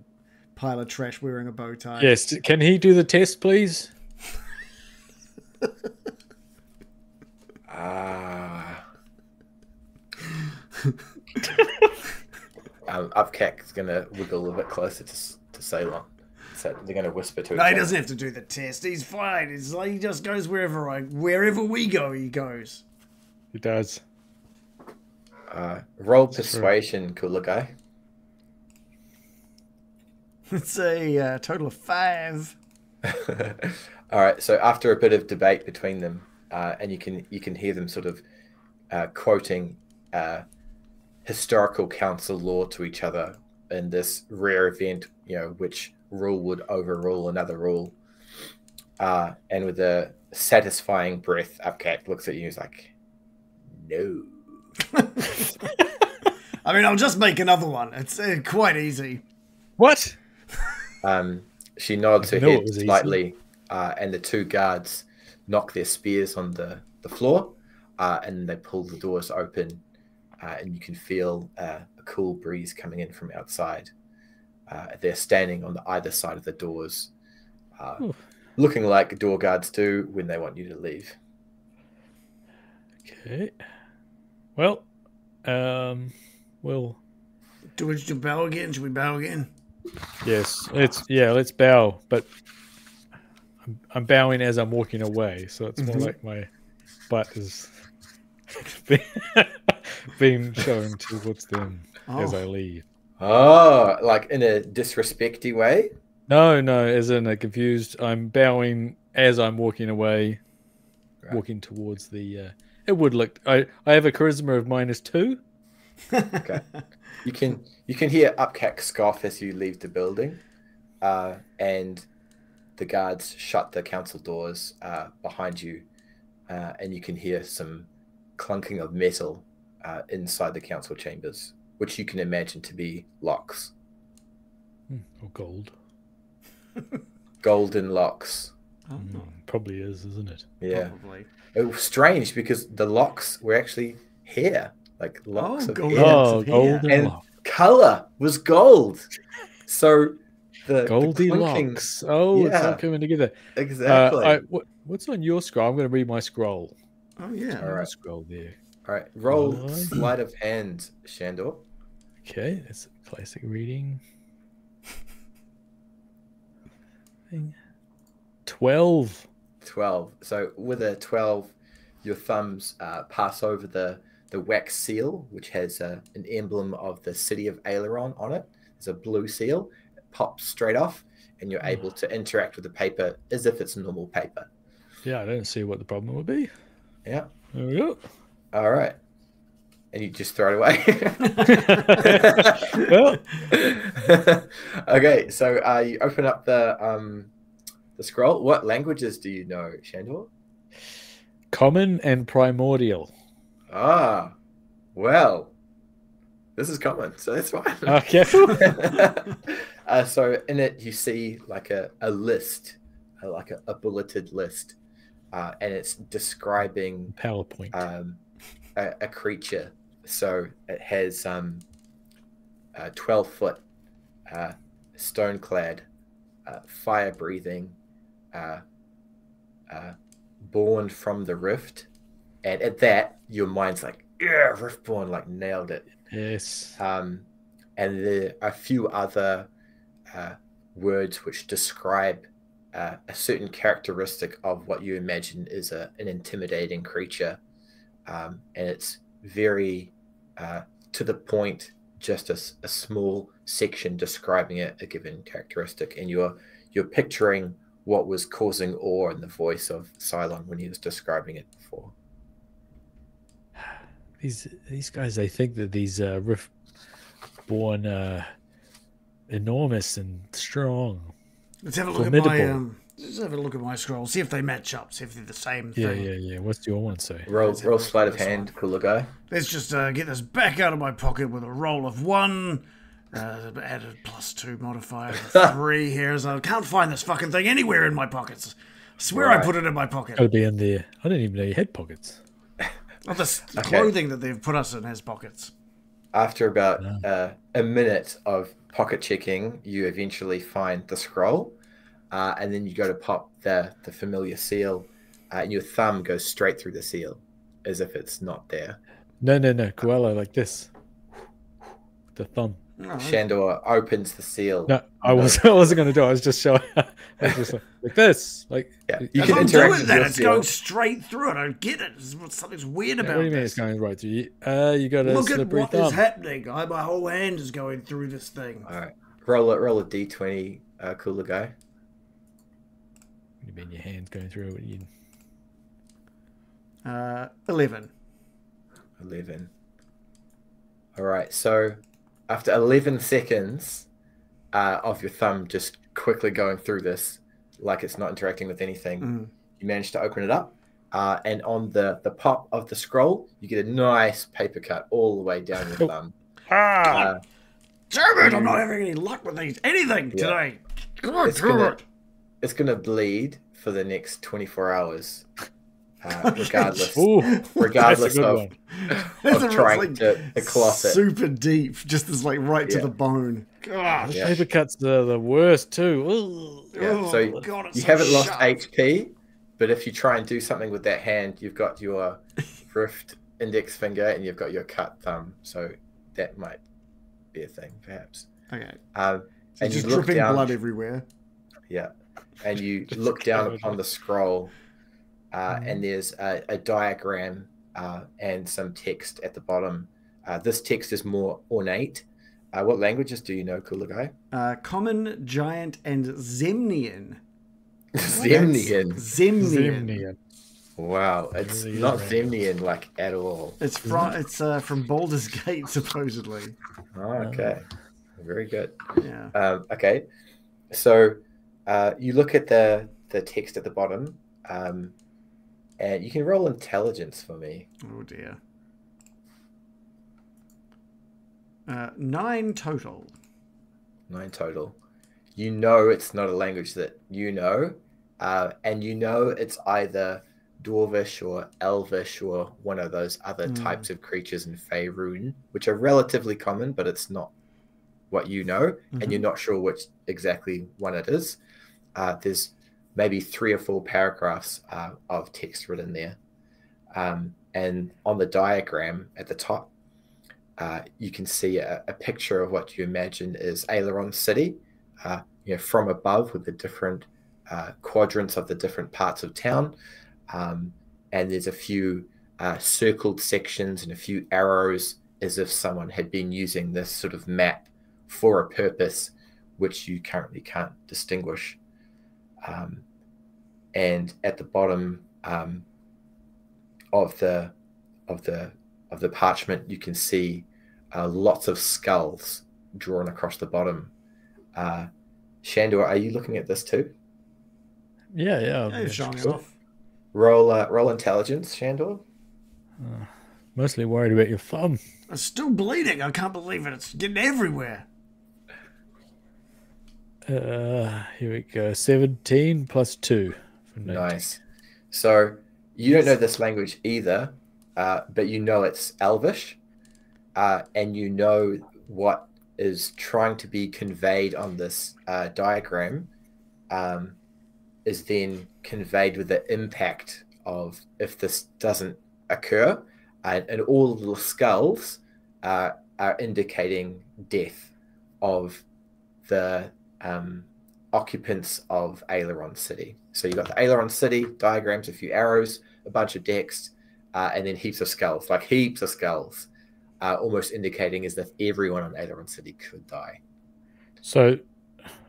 pile of trash wearing a bow tie. Yes. Can he do the test, please? Upkeck's going to wiggle a bit closer to Ceylon. So they're going to whisper to each No, he other. doesn't have to do the test. He's fine. It's like he just goes wherever we go, he goes. He does. Roll persuasion, cooler guy. It's a total of 5. All right. So after a bit of debate between them, and you can hear them sort of quoting historical council law to each other in this rare event, which rule would overrule another rule. And with a satisfying breath, Upkeck looks at you and is like, no. I mean, I'll just make another one. It's quite easy. What? She nods her head slightly, and the two guards knock their spears on the floor, and they pull the doors open, and you can feel a cool breeze coming in from outside. They're standing on either side of the doors, looking like door guards do when they want you to leave. Okay. Well, we'll... Do we bow again? Should we bow again? Yes. Let's bow. But I'm bowing as I'm walking away, so it's more like my butt is being shown towards them as I leave. Oh, like in a disrespecty way? No, as in a confused. I'm bowing as I'm walking away, walking towards the. It would look. I have a charisma of -2. Okay. You can hear Upkeck scoff as you leave the building, and the guards shut the council doors behind you, and you can hear some clunking of metal inside the council chambers, which you can imagine to be locks. Or gold. Golden locks. Probably is, isn't it? Yeah. Probably. It was strange because the locks were actually hair, like locks of golden hair. locks of hair. Golden And locks. color was gold. So the Goldilocks. clinking, It's all coming together. exactly. What's on your scroll? I'm going to read my scroll. Oh, yeah. All right. Scroll there. All right, roll sleight of hand, Shandor. Okay, that's a classic reading. 12. 12. So with a 12, your thumbs pass over the wax seal, which has an emblem of the city of Aileron on it. There's a blue seal. It pops straight off, and you're able to interact with the paper as if it's normal paper. Yeah, I don't see what the problem would be. Yeah. There we go. All right. And you just throw it away. Well, okay, so you open up the scroll. What languages do you know, Shandor? common and primordial. Ah, well, this is common, so that's fine. Okay. So in it, you see like a list, like a bulleted list, and it's describing PowerPoint. A creature. So it has 12-foot, stone-clad, fire-breathing, born from the rift, and at that your mind's like, yeah, Riftborn, like nailed it. Yes. And there are a few other words which describe a certain characteristic of what you imagine is an intimidating creature, and it's very to the point, just a small section describing a given characteristic, and you're picturing what was causing awe in the voice of Cylon when he was describing it before. These guys, they think that these Riftborn are enormous and strong. Let's have a look formidable. at my let's have a look at my scroll. See if they match up. See if they're the same thing. Yeah. What's your one say? Roll sleight of hand, cooler guy. Let's just get this back out of my pocket with a roll of 1. Added +2 modifier 3 here. As I can't find this fucking thing anywhere in my pockets. I swear I put it in my pocket. Gotta be in there. I didn't even know you had pockets. Oh, the clothing that they've put us in has pockets. After about a minute of pocket checking, you eventually find the scroll, and then you go to pop the familiar seal, and your thumb goes straight through the seal, as if it's not there. No. Koala, like this. The thumb. No. Shandor opens the seal. No, I wasn't going to do it. I was just showing. I was just like this. Like, yeah, you If can I'm interact doing with that, your it's seal. going straight through. I don't get it. Something's weird about what do you mean this. it's going right through you? You got a Look at slippery what thumb. is happening. My whole hand is going through this thing. All right, roll a d20, cooler guy. What do you mean your hand's going through it? 11. 11. All right, so after 11 seconds of your thumb just quickly going through this, like it's not interacting with anything, you manage to open it up, and on the pop of the scroll, you get a nice paper cut all the way down your thumb. Damn it! I'm not having any luck with these anything today. Come on, through it. It's gonna bleed for the next 24 hours, regardless. Regardless of trying to cloth it. Super deep, just as like right to the bone. God. Yeah. Paper cuts are the worst too. Ooh. Yeah, so you haven't lost HP, but if you try and do something with that hand, you've got your rift index finger and you've got your cut thumb, so that might be a thing, perhaps. Okay. And Just you look dripping down, blood everywhere. yeah, and you look down upon the scroll, and there's a diagram and some text at the bottom. This text is more ornate. What languages do you know, cooler guy? Common, Giant, and Zemnian. Zemnian. Wow, it's Really not is, Zemnian like at all. It's from Baldur's Gate, supposedly. Oh, okay, very good. Yeah. Okay, so you look at the text at the bottom, and you can roll intelligence for me. Oh dear. 9 total. 9 total. You know it's not a language that you know, and you know it's either Dwarvish or Elvish or one of those other types of creatures in Faerun, which are relatively common, but it's not what you know, and you're not sure which exactly one it is. There's maybe 3 or 4 paragraphs of text written there. And on the diagram at the top, you can see a picture of what you imagine is Aileron City, from above with the different quadrants of the different parts of town. And there's a few circled sections and a few arrows as if someone had been using this sort of map for a purpose, which you currently can't distinguish. And at the bottom of the parchment, you can see lots of skulls drawn across the bottom. Shandor, are you looking at this too? Yeah. You're showing it off. Roll intelligence, Shandor. Mostly worried about your thumb. It's still bleeding. I can't believe it. It's getting everywhere. Here we go. 17 plus 2. Nice. So you don't know this language either, but you know it's Elvish, and you know what is trying to be conveyed on this diagram is then conveyed with the impact of if this doesn't occur, and all the little skulls are indicating death of the occupants of Aileron City. So you've got the Aileron City diagrams, a few arrows, a bunch of decks, and then heaps of skulls, like heaps of skulls, almost indicating as if everyone on Aileron City could die. So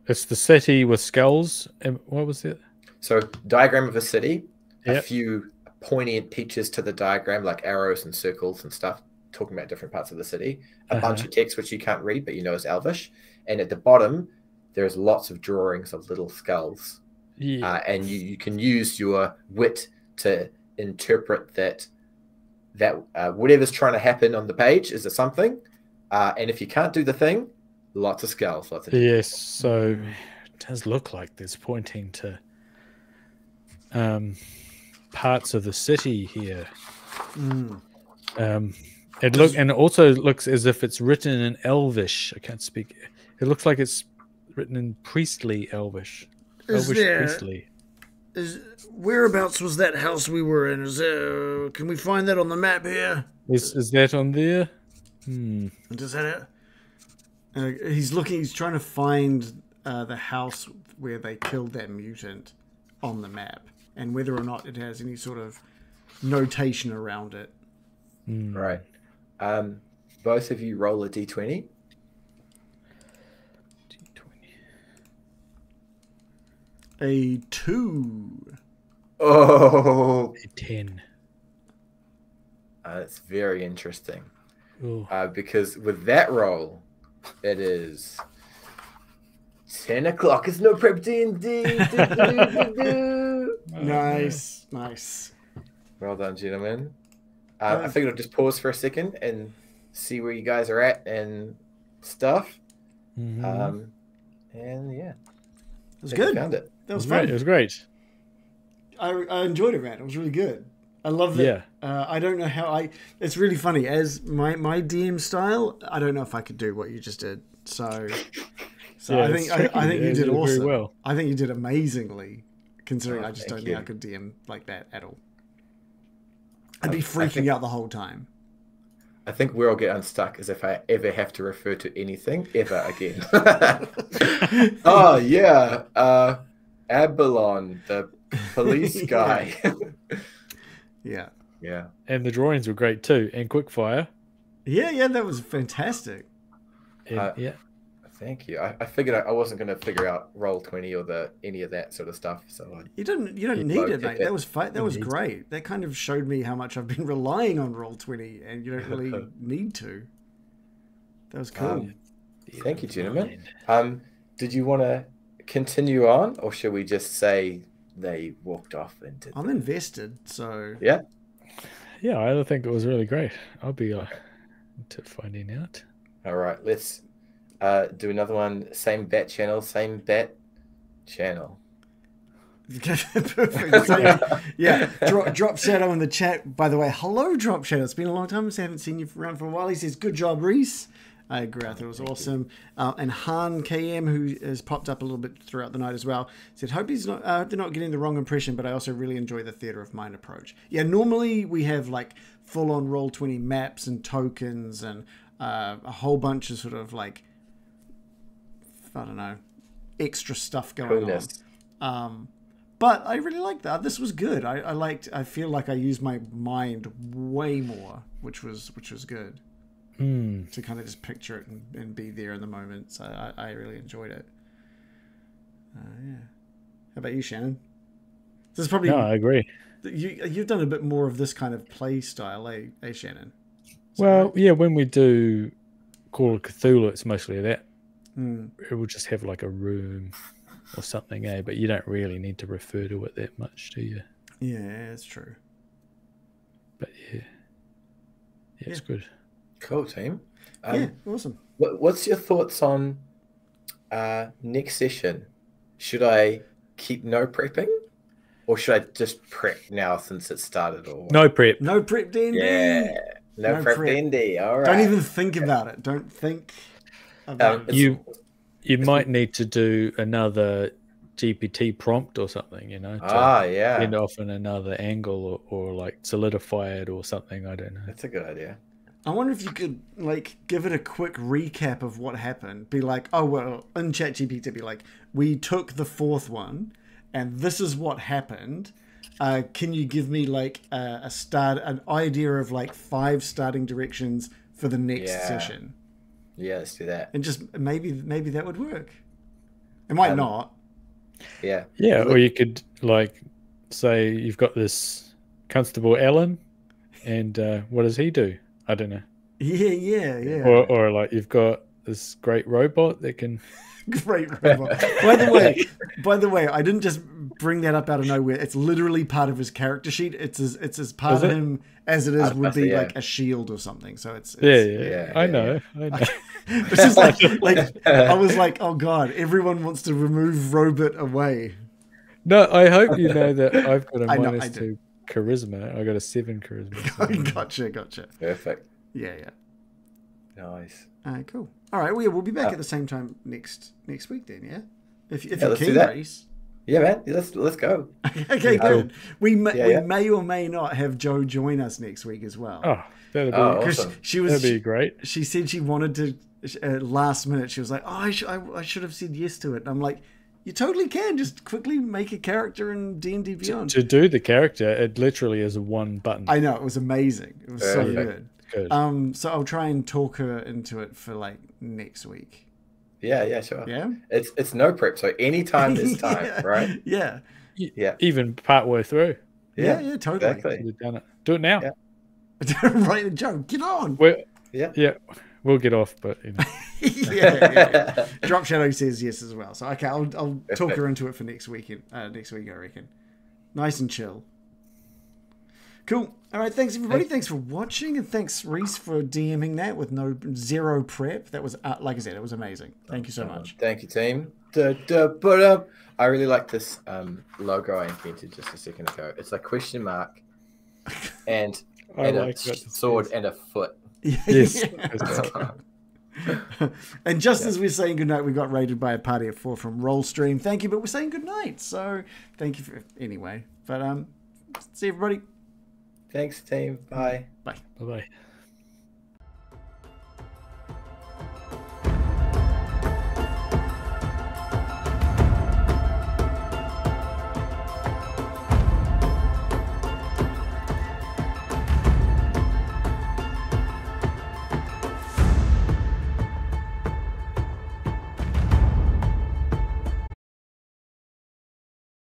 it's the city with skulls. And what was it? So diagram of a city, Yep. a few poignant pictures to the diagram, like arrows and circles and stuff, talking about different parts of the city. A bunch of text which you can't read, but you know is Elvish. And at the bottom, there's lots of drawings of little skulls. Yeah. And you can use your wit to interpret that whatever's trying to happen on the page is a something. And if you can't do the thing, lots of skulls. Lots of Yes, so it does look like there's pointing to parts of the city here. It also looks as if it's written in Elvish. I can't speak. It looks like it's written in priestly Elvish. Priestly. Whereabouts was that house we were in? Can we find that on the map here? Is that on there? Does that it? He's trying to find the house where they killed that mutant on the map, and whether or not it has any sort of notation around it. Right. Both of you roll a d20. A 2. Oh, A 10. that's very interesting. Ooh. Because with that roll, it is 10 o'clock. It's no prep D&D. Nice. Well done, gentlemen. I figured I'd just pause for a second and see where you guys are at and stuff. And yeah, It was good. Found it. That was fun. It was great. I enjoyed it, man. It was really good. I love that. Yeah. I don't know how it's really funny. As my DM style, I don't know if I could do what you just did. So Yeah, I think you did awesome. very well. I think you did amazingly, considering I just thank don't think you. I could DM like that at all. I'd be freaking out the whole time. I think where I'll get unstuck is if I ever have to refer to anything ever again. Oh, yeah. Abalon, the police guy. Yeah. Yeah. And the drawings were great too. And Quickfire. Yeah, that was fantastic. And, yeah. Thank you. I figured I wasn't going to figure out Roll20 or any of that sort of stuff. So You don't need it, mate. That was great. That kind of showed me how much I've been relying on Roll20, and you don't really need to. That was cool. Thank you, gentlemen. Did you want to continue on, or should we just say they walked off and did I'm invested, so Yeah. Yeah, I think it was really great. I'll be into finding out. All right, let's do another one. Same bat channel. Perfect. So, yeah, Drop Shadow in the chat. By the way, hello, Drop Shadow. It's been a long time since I haven't seen you around for a while. He says, "Good job, Reece." I agree. I thought it was awesome. And Han KM, who has popped up a little bit throughout the night as well, said, "Hope he's not. They're not getting the wrong impression, but I also really enjoy the theater of mind approach." Yeah, normally we have like full-on Roll20 maps and tokens and a whole bunch of sort of like, I don't know, extra stuff going on. But I really liked that. This was good. I feel like I used my mind way more, which was good. To kind of just picture it and be there in the moment. So I really enjoyed it. Yeah. How about you, Shannon? This is probably. No, I agree. You've done a bit more of this kind of play style, eh Shannon? Well, yeah, when we do Call of Cthulhu, it's mostly that. It will just have like a room or something, but you don't really need to refer to it that much, do you? Yeah, that's true. But yeah, it's good. Cool, team. Yeah, awesome. What's your thoughts on next session? Should I keep no prepping, or should I just prep now since it started? Or No prep. No prep D&D. Yeah, no prep D&D. All right. Don't even think about it. Don't think about it. You might need to do another GPT prompt or something, you know, yeah, end off in another angle or like solidify it or something. I don't know. That's a good idea. I wonder if you could like give it a quick recap of what happened. Be like, oh well, in ChatGPT, be like, we took the fourth one, and this is what happened. Can you give me like an idea of like 5 starting directions for the next session? Yeah, let's do that. And just maybe that would work. It might not. Yeah. Yeah, or you could like say you've got this Constable Allen, and what does he do? I don't know. Yeah. Or like you've got this great robot that can. Great robot. By the way, I didn't just bring that up out of nowhere. It's literally part of his character sheet. It's as part of him as it is would be like a shield or something. So it's I know. It's just like I was like, oh god, everyone wants to remove Robot away. No, I hope you know that I've got a -2 charisma. I got a 7 charisma. Gotcha. Perfect. Yeah. Nice. Cool. All right, we'll be back at the same time next week then, yeah? If you're let's keen, do that. Reece. Yeah, man. Let's go. Okay, good. We may or may not have Joe join us next week as well. Oh, that'd be awesome. That'd be great. She said she wanted to. Last minute, she was like, "Oh, I should have said yes to it." And I'm like, "You totally can. Just quickly make a character in D&D Beyond." To do the character, it literally is one button. I know, it was amazing. It was so good. Good. So I'll try and talk her into it for like next week. Yeah, sure. Yeah. It's no prep, so anytime is time, right? Yeah. Even partway through. Yeah, totally. Exactly. You've done it. Do it now. Yeah. Right, Joe, get on. Yeah. We'll get off, but you know. yeah. Drop Shadow says yes as well. So okay, I'll talk her into it for next week. Next week, I reckon. Nice and chill. Cool. All right, thanks everybody. Thanks for watching, and thanks Reece for DMing that with zero prep. That was like I said, it was amazing. Thank you so much. Thank you, team. I really like this logo I invented just a second ago. It's a question mark and a sword and a foot. Yes. And just as we're saying goodnight, we got raided by a party of 4 from Rollstream. Thank you, but we're saying goodnight. So thank you for anyway. But see everybody. Thanks, team. Bye. Bye. Bye-bye.